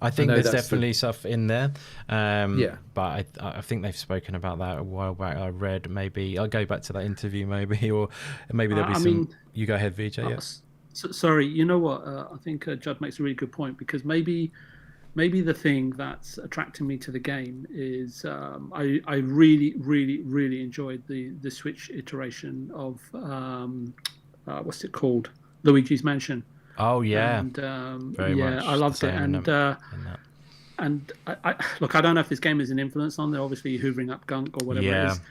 I think there's definitely stuff in there. But I think they've spoken about that a while back. I read, maybe I'll go back to that interview, or maybe there'll be some. You go ahead, VJ. Yes. Sorry, you know what? I think Judd makes a really good point, because maybe the thing that's attracting me to the game is I really, really, really enjoyed the Switch iteration of what's it called? Luigi's Mansion. Oh yeah, and very much I loved it. And I look, I don't know if this game is an influence on. They're obviously hoovering up Gunk or whatever it is.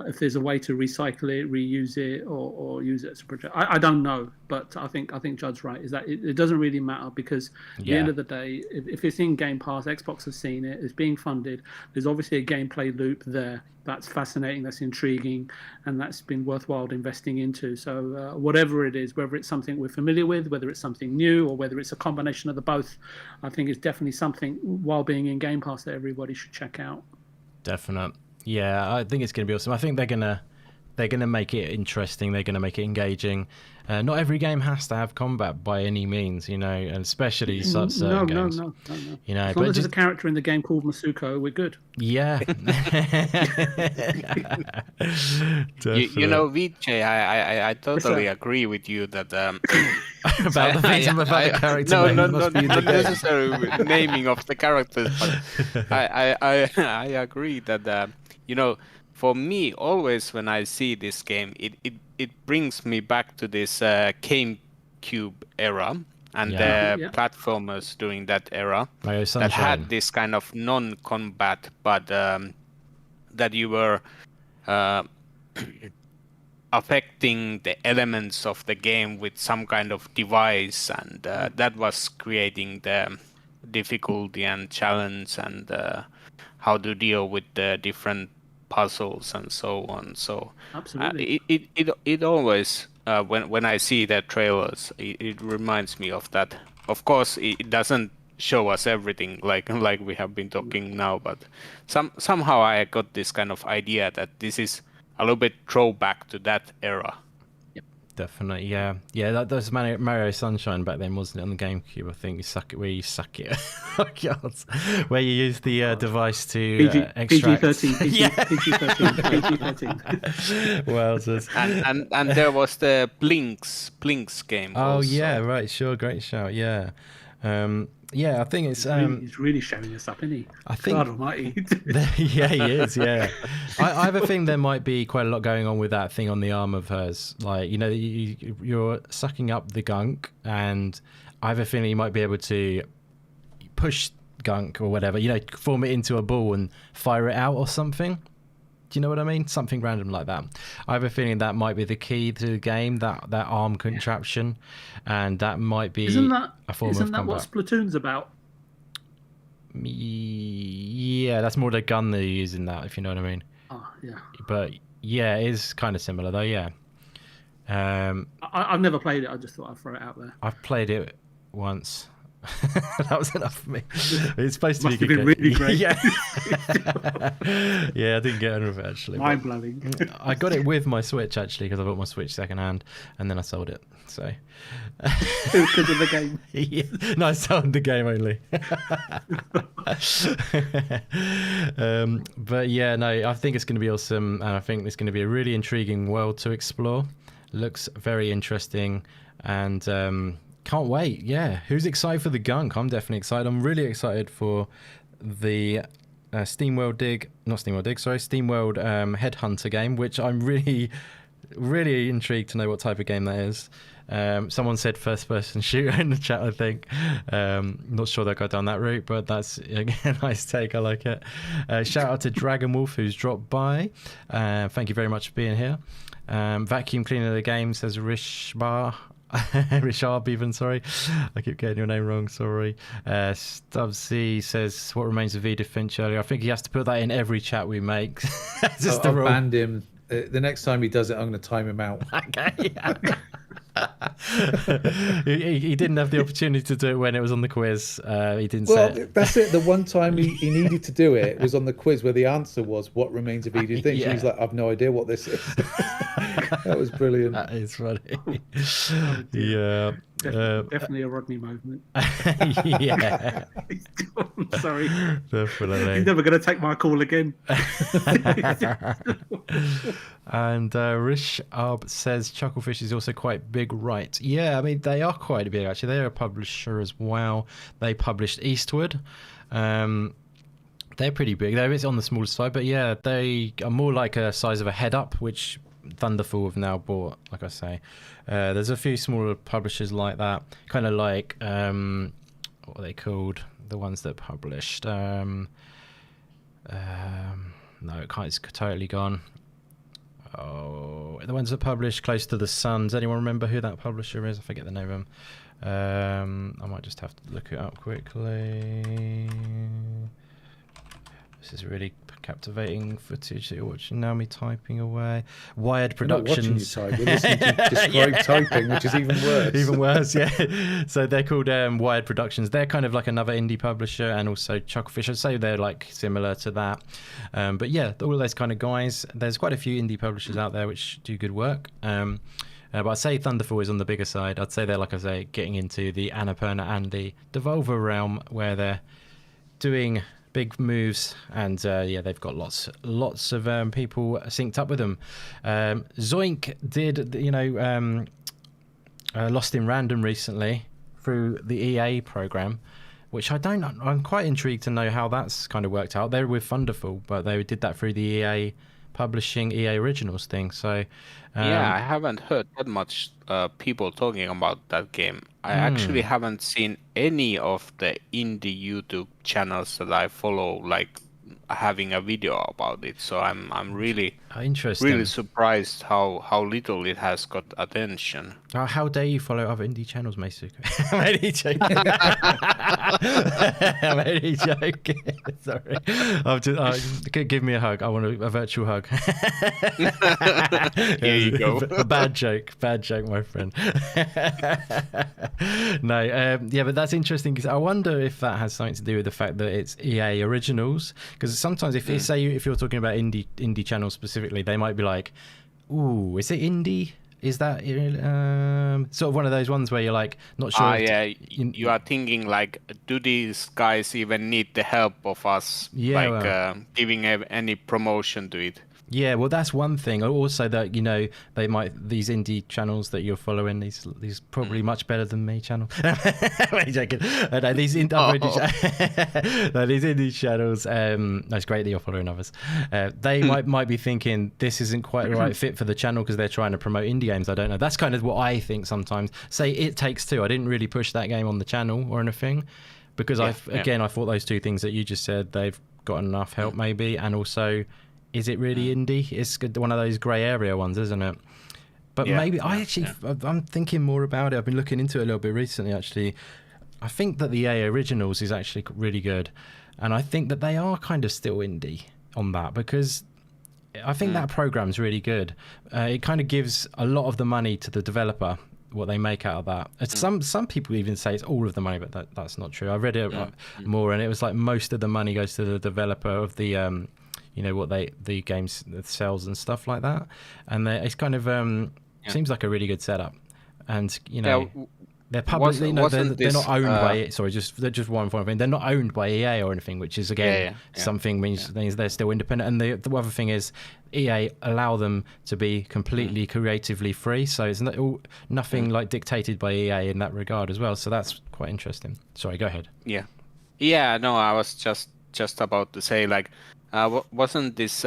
If there's a way to recycle it, reuse it, or use it as a project, I don't know. But I think Judd's right. Is that it doesn't really matter, because at the end of the day, if it's in Game Pass, Xbox has seen it. It's being funded. There's obviously a gameplay loop there that's fascinating, that's intriguing, and that's been worthwhile investing into. So whatever it is, whether it's something we're familiar with, whether it's something new, or whether it's a combination of the both, I think it's definitely something, while being in Game Pass, that everybody should check out. Definite. Yeah, I think it's going to be awesome. I think they're going to they're going to make it interesting. They're going to make it engaging. Not every game has to have combat by any means, and especially such certain games. No. As long as there's a character in the game called Masuko, we're good. Yeah. Vijay, I totally agree with you that about the things about the character. No, not necessarily with naming of the characters, but I agree that for me, always when I see this game, it brings me back to this GameCube era and the platformers during that era that had this kind of non-combat, but that you were affecting the elements of the game with some kind of device, and that was creating the difficulty and challenge and how to deal with the different puzzles and so on. So absolutely, it always when I see the trailers, it reminds me of that. Of course, it doesn't show us everything like we have been talking now, but somehow I got this kind of idea that this is a little bit throwback to that era. Definitely, yeah. That was Mario Sunshine back then, wasn't it, on the GameCube? I think you suck it. Oh God, where you use the device to extract. PG-13. Wowzers. And there was the Blinks game. Oh also. Yeah, right. Sure, great shout. Yeah. I think it's he's really showing us up, isn't he? I think God Almighty. Yeah, he is. Yeah, I have a thing there might be quite a lot going on with that thing on the arm of hers. Like, you're sucking up the gunk, and I have a feeling you might be able to push gunk or whatever. Form it into a ball and fire it out or something. Do you know what I mean? Something random like that. I have a feeling that might be the key to the game, that arm contraption, and that might be a form of combat. Isn't that what Splatoon's about? Yeah, that's more the gun they're using that, if you know what I mean. Oh, yeah. But yeah, it is kind of similar though, yeah. I've never played it. I just thought I'd throw it out there. I've played it once. That was enough for me. It's supposed to Must be have been really great. Yeah. Yeah, I didn't get on with it actually. Mind blowing. I got it with my Switch actually, because I bought my Switch secondhand and then I sold it. So because of the game. Yeah. No, I sold the game only. But yeah, no, I think it's going to be awesome, and I think it's going to be a really intriguing world to explore. Looks very interesting, and can't wait. Yeah, who's excited for the gunk? I'm definitely excited. I'm really excited for the SteamWorld Headhunter game, which I'm really intrigued to know what type of game that is. Someone said first-person shooter in the chat, I think. Not sure they'll go down that route, but that's a nice take. I like it. Shout out to Dragon Wolf, who's dropped by. Thank you very much for being here. Vacuum Cleaner of the Game says Richard even, sorry. I keep getting your name wrong, sorry. Stubbsy says, what remains of Edith Finch earlier? I think he has to put that in every chat we make. I've banned him. The next time he does it, I'm going to time him out. Okay. He didn't have the opportunity to do it when it was on the quiz. He didn't say it. That's it. The one time he needed to do it was on the quiz where the answer was what remains of Edith Finch. Yeah. He's like, I've no idea what this is. That was brilliant. That is funny. Yeah. Definitely a Rodney moment. Yeah. I'm sorry. Definitely. He's never going to take my call again. And Rish Arb says Chucklefish is also quite big, right? Yeah, I mean, they are quite big, actually. They're a publisher as well. They published Eastward. They're pretty big. They're on the smaller side, but yeah, they are more like a size of a head up, which Thunderful have now bought, like I say. There's a few smaller publishers like that, kind of like what are they called, the ones that published no, it's totally gone. The ones that published Close to the Sun. Does anyone remember who that publisher is? I forget the name of them. I might just have to look it up quickly. This is really captivating footage that you're watching now. Me typing away. Wired We're not watching you Productions. type. We're listening to describe typing, which is even worse. Even worse, yeah. So they're called Wired Productions. They're kind of like another indie publisher, and also Chucklefish. I'd say they're like similar to that. But yeah, all of those kind of guys. There's quite a few indie publishers out there which do good work. But I'd say Thunderful is on the bigger side. I'd say they're, like I say, getting into the Annapurna and the Devolver realm, where they're doing big moves, and yeah, they've got lots of people synced up with them. Zoink did, Lost in Random recently through the EA program, which I'm quite intrigued to know how that's kind of worked out. They're with Thunderful, but they did that through the EA publishing EA Originals thing. So yeah, I haven't heard that much people talking about that game. I actually haven't seen any of the indie YouTube channels that I follow like having a video about it. So I'm really interesting. Surprised how little it has got attention. How dare you follow other indie channels, Meisuke? I'm only joking. I'm only joking. Sorry. Give me a hug. I want a virtual hug. Here you go. A bad joke, my friend. No, yeah, but that's interesting because I wonder if that has something to do with the fact that it's EA Originals. Because sometimes if you're talking about indie channels specifically, they might be like, "Ooh, is it indie? Is that sort of one of those ones where you're like not sure?" Yeah, you are thinking like, do these guys even need the help of us? Yeah, like giving any promotion to it. Yeah, well, that's one thing. Also, that they might, these indie channels that you're following, these probably much better than me channel. I'm joking. No, these indie channels. It's great that you're following others. They might be thinking this isn't quite the right fit for the channel because they're trying to promote indie games. I don't know. That's kind of what I think sometimes. Say It Takes Two. I didn't really push that game on the channel or anything because I thought those two things that you just said, they've got enough help maybe, and also, is it really indie? It's one of those grey area ones, isn't it? But maybe I'm thinking more about it. I've been looking into it a little bit recently, actually. I think that the EA Originals is actually really good. And I think that they are kind of still indie on that because I think that program's really good. It kind of gives a lot of the money to the developer, what they make out of that. Some people even say it's all of the money, but that's not true. I read it more, and it was like most of the money goes to the developer of the... the games sells and stuff like that, and it's kind of seems like a really good setup, and they're publicly they're not owned by just one point of view. They're not owned by EA or anything, which is again something means they're still independent. And the other thing is EA allow them to be completely creatively free, so it's nothing like dictated by EA in that regard as well. So that's quite interesting. Sorry, go ahead. No, I was just about to say, like, wasn't this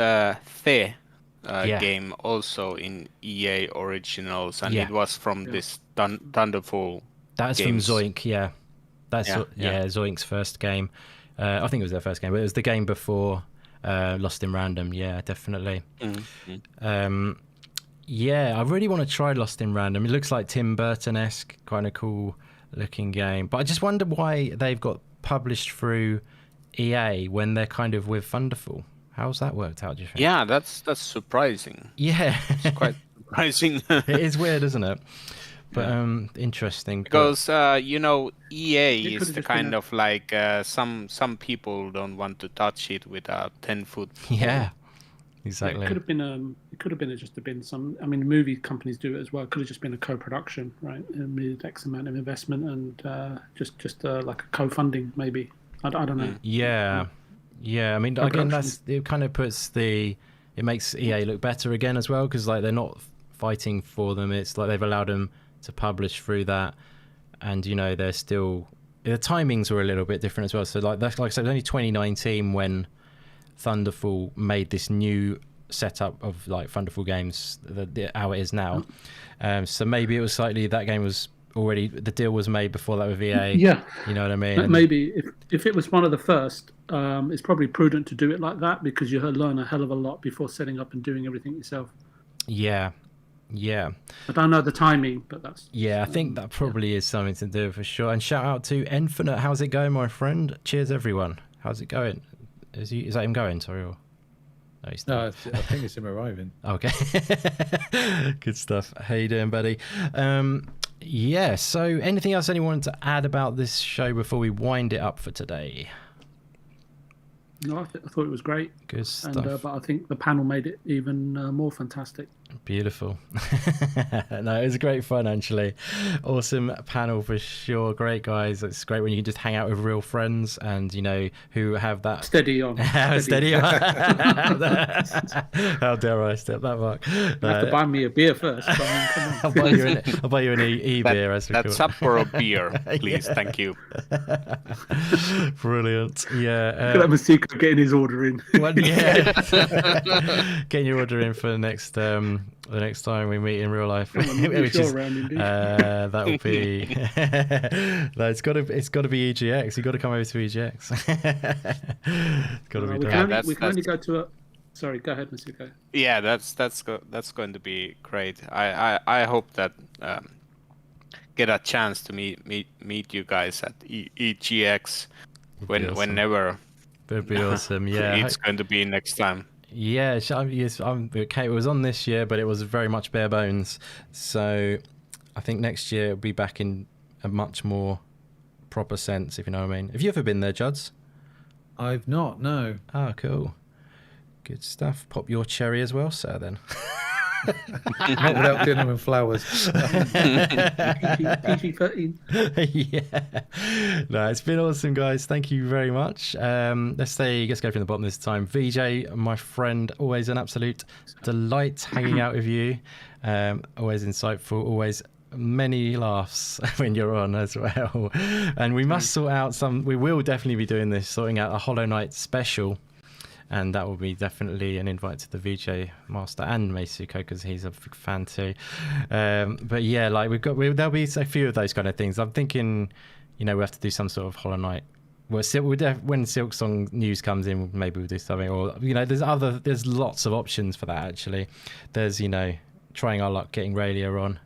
game also in EA Originals, and it was from this Thunderful That's Games. from Zoink, yeah. That's Zoink's first game. I think it was their first game, but it was the game before Lost in Random. Yeah, definitely. Yeah, I really want to try Lost in Random. It looks like Tim Burton-esque, kind of cool looking game. But I just wonder why they've got published through EA when they're kind of with Thunderful. How's that worked out, do you think? Yeah, that's surprising. Yeah. It's quite surprising. It is weird, isn't it? But interesting. Because EA is the kind of like some people don't want to touch it with a 10-foot pole. Yeah. Exactly. It could have been some. I mean, movie companies do it as well. It could have just been a co-production, right? With X amount of investment and just like a co-funding, maybe. I don't know. Yeah. I mean, again, it kind of it makes EA look better again as well, because like they're not fighting for them. It's like they've allowed them to publish through that, and they're still, the timings were a little bit different as well. So like I said, it was only 2019 when Thunderful made this new setup of like Thunderful Games, how it is now. So maybe it was slightly, that game was already, the deal was made before that with EA. Yeah, you know what I mean. Maybe if it was one of the first, it's probably prudent to do it like that, because you learn a hell of a lot before setting up and doing everything yourself. Yeah. I don't know the timing, but that's... Yeah, I think that probably is something to do for sure. And shout out to Infinite. How's it going, my friend? Cheers, everyone. How's it going? Is that him going? Sorry. Or... No, he's No, not. I think it's him arriving. Okay. Good stuff. How you doing, buddy? Yeah, so anything else anyone wanted to add about this show before we wind it up for today? No, I thought it was great. Good stuff. But I think the panel made it even more fantastic. Beautiful. No, it was great fun, actually. Awesome panel for sure. Great guys. It's great when you can just hang out with real friends and, you know, who have that... Steady on. Steady on. How dare I step that, Mark? You have to buy me a beer first. I mean, come on. I'll buy you an e-beer. That's Sapporo beer, please. Yeah. Thank you. Brilliant. Yeah. Look at Masiko getting his order in. Yeah. Getting your order in for the next time we meet in real life. That will be no, it's got to be EGX. You've got to come over to EGX. It's got to be done. We can only go to a... Sorry, go ahead, Masiko. Yeah, that's going to be great. I hope that get a chance to meet you guys at EGX whenever. That'd be awesome. Yeah, it's going to be next time. Yeah, okay. It was on this year, but it was very much bare bones. So I think next year it'll be back in a much more proper sense, if you know what I mean. Have you ever been there, Juds? I've not. No. Oh, cool. Good stuff. Pop your cherry as well, sir. Then. Not without dinner and flowers. PG-13. Yeah. No, it's been awesome, guys. Thank you very much. Let's go from the bottom this time. VJ, my friend, always an absolute delight hanging out with you. Always insightful, always many laughs when you're on as well. And we must sort out we will definitely be doing this, sorting out a Hollow Knight special. And that will be definitely an invite to the VJ Master and Meisuko, because he's a big fan too. But yeah, like there'll be a few of those kind of things. I'm thinking, you know, we have to do some sort of Hollow Knight. Well, when Silk Song news comes in, maybe we'll do something. Or, you know, there's lots of options for that, actually. There's, you know, trying our luck getting Raylia on,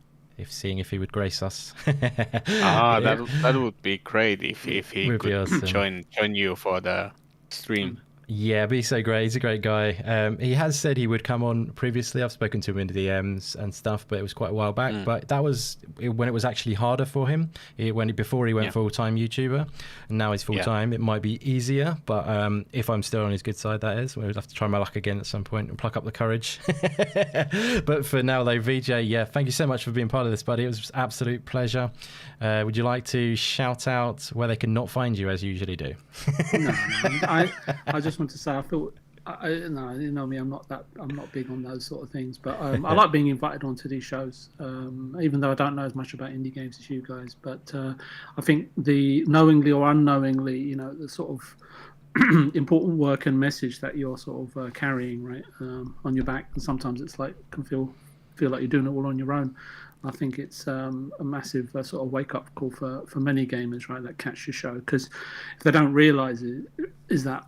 seeing if he would grace us. That would be great if he would could awesome. join you for the stream. Yeah, be so great. He's a great guy. He has said he would come on previously. I've spoken to him in the DMs and stuff, but it was quite a while back. But that was when it was actually harder for him. Before he went full-time YouTuber, and now he's full-time. Yeah. It might be easier, but if I'm still on his good side, that is. We'll have to try my luck again at some point and pluck up the courage. But for now, though, VJ, yeah, thank you so much for being part of this, buddy. It was an absolute pleasure. Would you like to shout out where they can not find you, as you usually do? No, I just want to say I thought you know me, I'm not big on those sort of things, but I like being invited onto these shows, even though I don't know as much about indie games as you guys. But I think the knowingly or unknowingly, you know, the sort of important work and message that you're sort of carrying right on your back, and sometimes it's like can feel like you're doing it all on your own. I think it's a massive sort of wake-up call for many gamers, right, that catch your show, because if they don't realise it, is that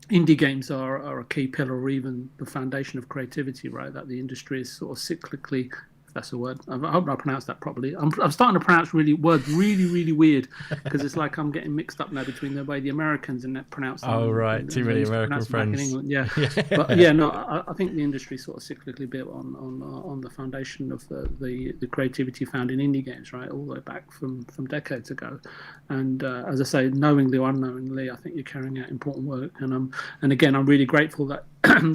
indie games are a key pillar, or even the foundation of creativity, right, that the industry is sort of cyclically, if that's a word, I hope I pronounced that properly. I'm starting to pronounce words really weird, because it's like I'm getting mixed up now between the way the Americans and pronounce them. Oh, right, too many American friends. In England. Yeah. But yeah, no, I think the industry is sort of cyclically built on the foundation of the creativity found in indie games, right, all the way back from decades ago. And as I say, knowingly or unknowingly, I think you're carrying out important work. And again, I'm really grateful that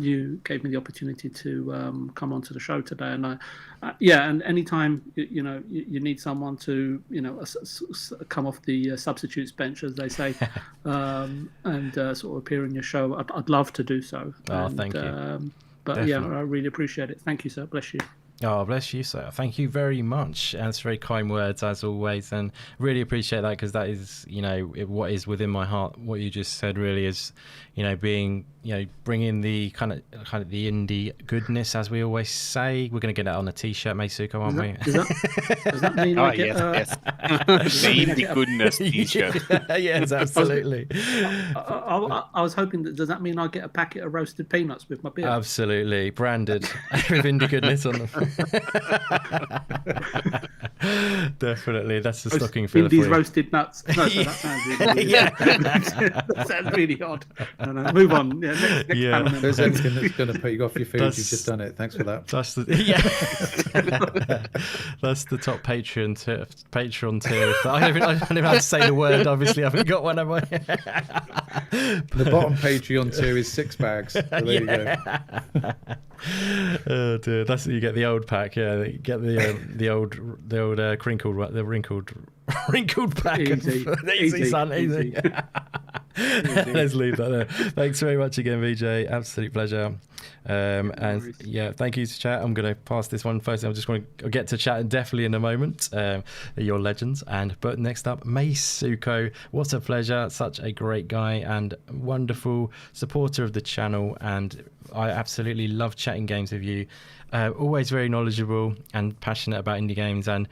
you gave me the opportunity to come onto the show today. And and anytime you need someone to come off the substitutes bench, as they say, and sort of appear in your show, I'd love to do so. Thank you. But Definitely. yeah, I really appreciate it. Thank you, sir. Bless you. Oh, bless you, sir. Thank you very much. And it's very kind words, as always, and really appreciate that, because that is, what is within my heart. What you just said really is, being, bringing the kind of the indie goodness, as we always say. We're going to get that on a T-shirt, Meisuko, aren't we? Does that mean I get yes. The indie goodness T-shirt. Yes, absolutely. I was hoping does that mean I get a packet of roasted peanuts with my beer? Absolutely, branded with indie goodness on them. Definitely, that's the stocking filler. Indies roasted nuts. No, so that sounds really weird. That sounds really odd. No, move on. Yeah, next Yeah. panel If member. there's anything that's going to put you off your feet, That's- you've just done it. Thanks for that. That's the that's the top Patreon tier. I don't even know how to say the word. Obviously, I haven't got one of my. The bottom Patreon tier is 6 bags. So there you go. Oh dear, that's you get the old pack. Yeah, you get the old wrinkled pack. Easy. Easy, son, easy. Easy. Let's leave that there. Thanks very much again, VJ. Absolute pleasure. And yeah, thank you to chat. I'm going to pass this one first. I just want to get to chat definitely in a moment. Your legends. But next up, Meisuko. What a pleasure. Such a great guy and wonderful supporter of the channel. And I absolutely love chatting games with you. Always very knowledgeable and passionate about indie games. And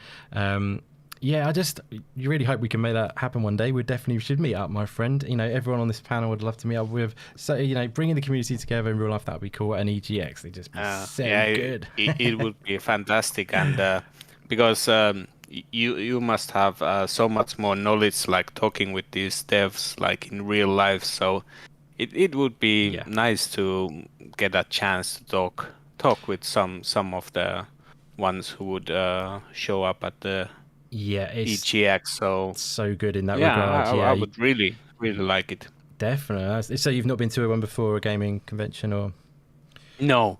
yeah, I just really hope we can make that happen one day. We definitely should meet up, my friend. You know, everyone on this panel would love to meet up with. So, you know, bringing the community together in real life, that would be cool. And EGX, they just be so good. It would be fantastic. And because you must have so much more knowledge, like talking with these devs, like in real life. So it would be nice to get a chance to talk with some of the ones who would show up at the it's EGX. So good in that regard. I would really like it. Definitely. So you've not been to one before, a gaming convention, or? No.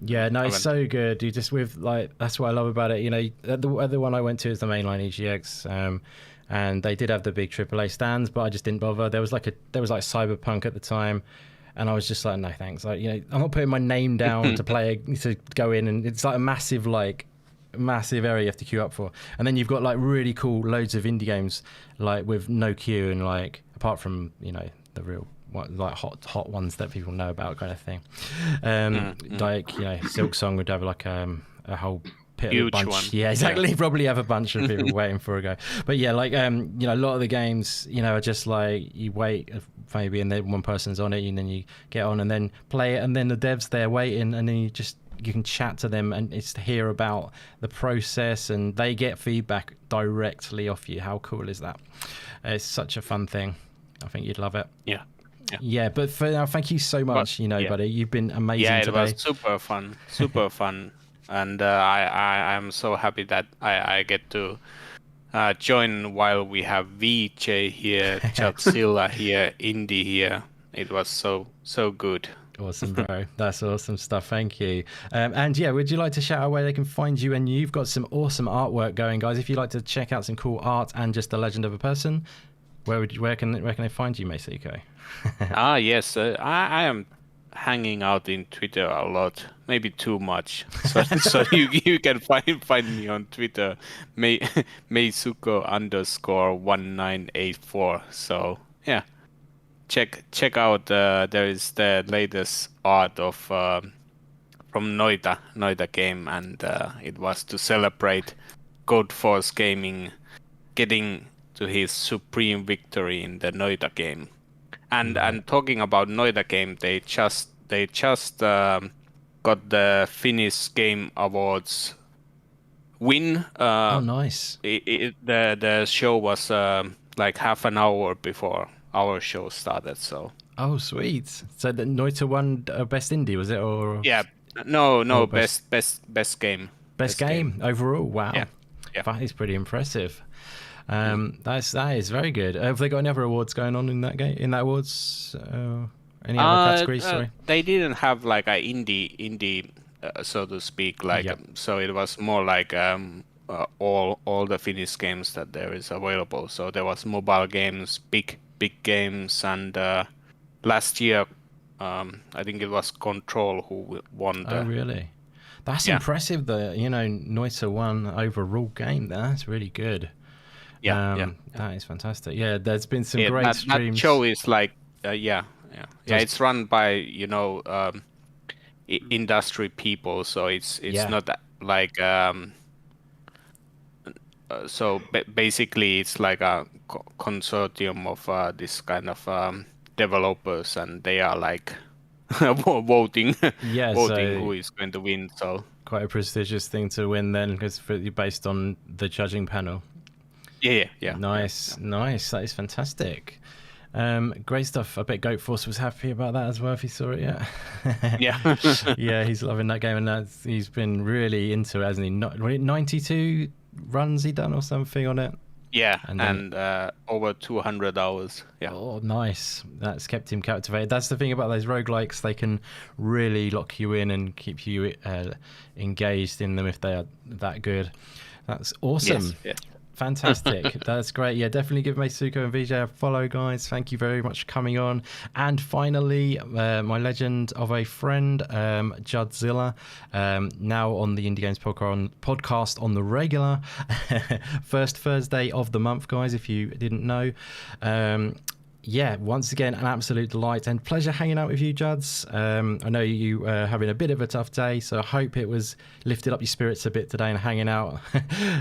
Yeah, no, it's so good. You just with like that's what I love about it. You know, the one I went to is the mainline EGX, and they did have the big AAA stands, but I just didn't bother. There was like Cyberpunk at the time. And I was just like, no, thanks. Like, you know, I'm not putting my name down to go in, and it's like a massive area you have to queue up for. And then you've got like really cool loads of indie games like with no queue, and like apart from, you know, the real like hot ones that people know about kind of thing. Like, you know, Silksong would have like a whole huge bunch. One. Yeah, exactly. Yeah. Probably have a bunch of people waiting for a go. But yeah, like you know, a lot of the games, you know, are just like you wait maybe, and then one person's on it, and then you get on and then play it, and then the dev's there waiting, and then you can chat to them, and it's to hear about the process, and they get feedback directly off you. How cool is that? It's such a fun thing. I think you'd love it. Yeah, but for now, thank you so much. Buddy, you've been amazing today. It was super fun. And I'm so happy that I get to join while we have VJ here, Chatzilla here, Indy here. It was so good. Awesome, bro. That's awesome stuff. Thank you. And yeah, would you like to shout out where they can find you? And you've got some awesome artwork going, guys. If you'd like to check out some cool art and just the legend of a person, where can they find you, Meisuko? Yes, I am hanging out in Twitter a lot, maybe too much. So you can find me on Twitter, Meisuko_1984. So yeah, check out. There is the latest art of from Noita game, and it was to celebrate Code Force Gaming getting to his supreme victory in the Noita game. And talking about Noita game, they just got the Finnish Game Awards win. Oh, nice! The show was like half an hour before our show started. So. Oh, sweet! So the Noita won best indie, was it, or? Yeah, no, best game. Best game overall. Wow. Yeah. That is pretty impressive. That is very good. Have they got any other awards going on in that game? In that awards, any other categories? Sorry, they didn't have like a indie, so to speak. Like so, it was more like all the Finnish games that there is available. So there was mobile games, big games, and last year, I think it was Control who won. Oh, really? That's impressive. Noita won overall game. That's really good. That is fantastic. Yeah, there's been some great streams. That show is like, it's run by industry people, so it's not like so basically it's like a consortium of this kind of developers, and they are like voting who is going to win. So quite a prestigious thing to win then, because based on the judging panel. Yeah. Nice. That is fantastic. Great stuff. I bet Goat Force was happy about that as well if he saw it. Yeah. Yeah, he's loving that game, and he's been really into it, hasn't he? 92 runs he done or something on it. Yeah, and over 200 hours. Yeah. Oh, nice. That's kept him captivated. That's the thing about those roguelikes. They can really lock you in and keep you engaged in them if they are that good. That's awesome. Yes. Fantastic. That's great. Yeah, definitely give Meisuko and VJ a follow, guys. Thank you very much for coming on. And finally, my legend of a friend, Judzilla, now on the Indie Games podcast on the regular. First Thursday of the month, guys, if you didn't know. Yeah, once again, an absolute delight and pleasure hanging out with you, Juds. I know you were having a bit of a tough day, so I hope it was lifted up your spirits a bit today and hanging out.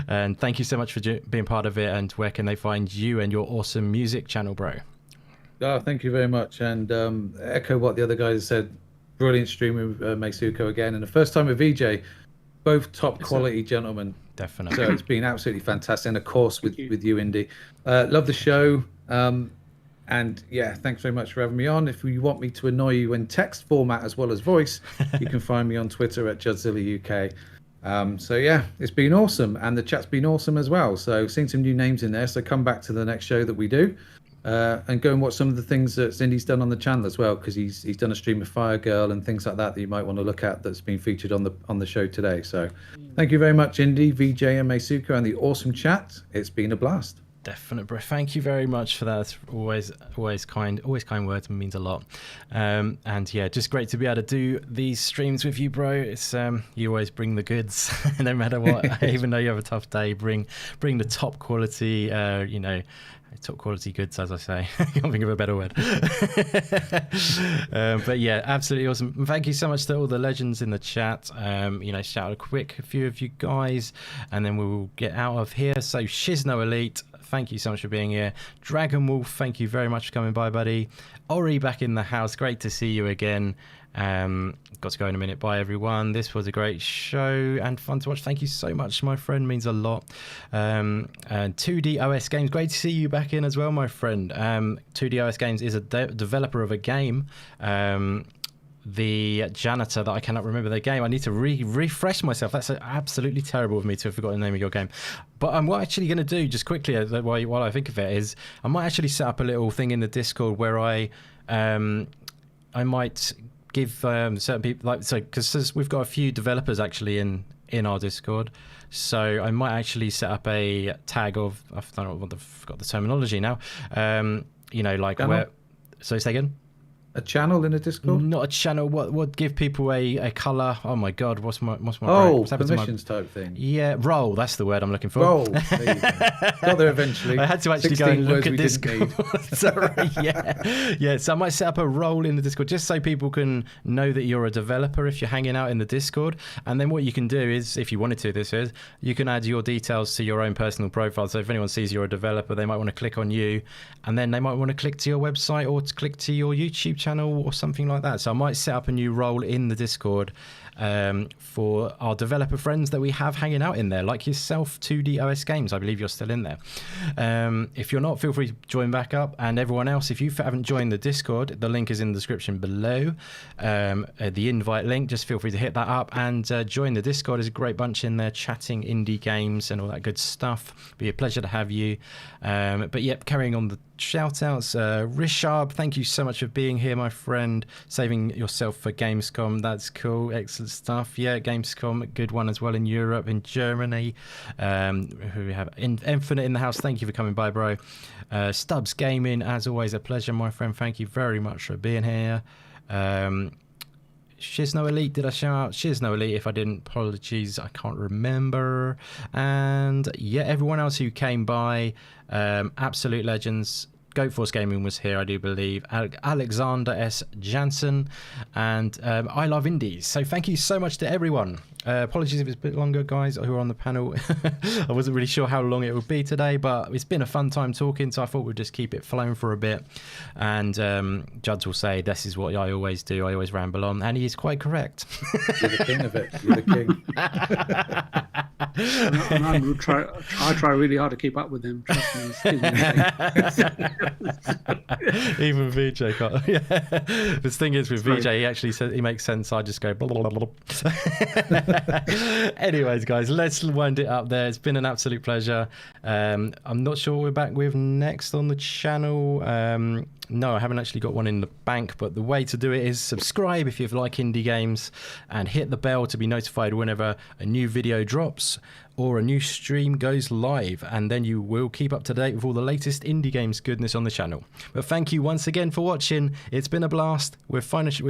And thank you so much for being part of it. And where can they find you and your awesome music channel, bro? Oh, thank you very much. And echo what the other guys said. Brilliant stream with Meisuko again. And the first time with VJ, both top quality gentlemen. Definitely. So it's been absolutely fantastic. And of course, with you, Indy. Love the show. And yeah, thanks very much for having me on. If you want me to annoy you in text format as well as voice, you can find me on Twitter at Judzilla UK. So yeah, it's been awesome, and the chat's been awesome as well. So seen some new names in there. So come back to the next show that we do, and go and watch some of the things that Cindy's done on the channel as well, because he's done a stream of Firegirl and things like that you might want to look at that's been featured on the show today. So thank you very much, Indy, VJ, and Meisuko, and the awesome chat. It's been a blast. Definite, bro. Thank you very much for that. It's always kind words and means a lot. And yeah, just great to be able to do these streams with you, bro. It's you always bring the goods, no matter what. Even though you have a tough day, bring the top quality. Top quality goods, as I say. I can't think of a better word. But yeah, absolutely awesome. And thank you so much to all the legends in the chat. Shout out a few of you guys, and then we will get out of here. So Shizno Elite, thank you so much for being here. Dragon Wolf, thank you very much for coming by, buddy. Ori back in the house, great to see you again. Got to go in a minute. Bye everyone. This was a great show and fun to watch. Thank you so much, my friend, means a lot. And 2D OS Games, great to see you back in as well, my friend. 2D OS Games is a developer of a game, the janitor, that I cannot remember their game. I need to refresh myself. That's absolutely terrible of me to have forgotten the name of your game. But what I'm actually going to do, just quickly while I think of it, is I might actually set up a little thing in the Discord where I might give certain people, because we've got a few developers actually in our Discord, so I might actually set up a tag of, I don't know, forgot the terminology now. Where. So say again. A channel in a Discord? Not a channel. What give people a colour? Oh my god, what's my permissions type thing. Yeah, role. That's the word I'm looking for. Role. There you go. Got there eventually. I had to actually go and look at Discord. Sorry. Yeah. So I might set up a role in the Discord just so people can know that you're a developer if you're hanging out in the Discord. And then what you can do is, if you wanted to, you can add your details to your own personal profile. So if anyone sees you're a developer, they might want to click on you, and then they might want to click to your website or to click to your YouTube channel or something like that. So I might set up a new role in the Discord for our developer friends that we have hanging out in there, like yourself, 2D OS Games. I believe you're still in there. If you're not, feel free to join back up. And everyone else, if you haven't joined the Discord, the link is in the description below. The invite link, just feel free to hit that up and join the Discord. There's a great bunch in there chatting indie games and all that good stuff. Be a pleasure to have you. But yep, carrying on the shout outs. Rishab, thank you so much for being here, my friend. Saving yourself for Gamescom. That's cool. Excellent stuff. Yeah, Gamescom, a good one as well in Europe, in Germany. Who we have Infinite in the house. Thank you for coming by, bro. Stubbs Gaming, as always, a pleasure, my friend. Thank you very much for being here. Shizno Elite, did I shout out Shizno Elite? If I didn't, apologies, I can't remember. And yeah, everyone else who came by, absolute legends. Goat Force Gaming was here, I do believe. Alexander S. Jansen, and I Love Indies. So thank you so much to everyone. Apologies if it's a bit longer, guys, who are on the panel. I wasn't really sure how long it would be today, but it's been a fun time talking, so I thought we'd just keep it flowing for a bit. And Juds will say, this is what I always do. I always ramble on, and he is quite correct. You're the king of it. You're the king. I try really hard to keep up with him. Trust me. Even VJ can't. Yeah. The thing is with VJ, he actually says he makes sense. I just go blah, blah, blah, blah. Anyways, guys, let's wind it up there. It's been an absolute pleasure. I'm not sure what we're back with next on the channel. No, I haven't actually got one in the bank, but the way to do it is subscribe if you like indie games and hit the bell to be notified whenever a new video drops or a new stream goes live, and then you will keep up to date with all the latest indie games goodness on the channel. But thank you once again for watching. It's been a blast. We're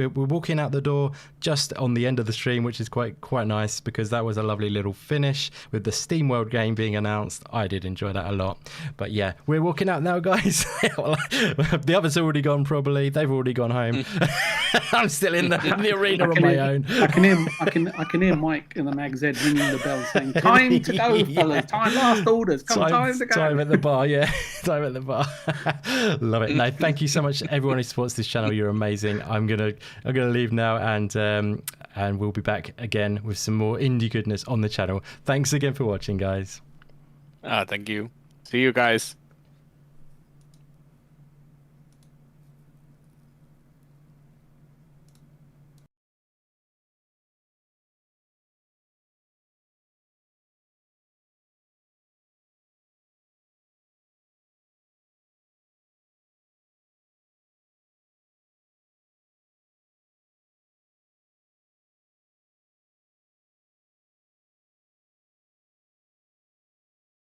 walking out the door just on the end of the stream, which is quite nice because that was a lovely little finish with the Steam World game being announced. I did enjoy that a lot. But yeah, we're walking out now, guys. The others have already gone, probably. They've already gone home. I'm still in the arena on my own. I can hear Mike in the Mag Z ringing the bell saying, "Time to go, fellas! Time, last orders! Time to go!" Time at the bar, yeah. Time at the bar. Love it. No, thank you so much, everyone who supports this channel. You're amazing. I'm gonna leave now, and we'll be back again with some more indie goodness on the channel. Thanks again for watching, guys. Thank you. See you guys.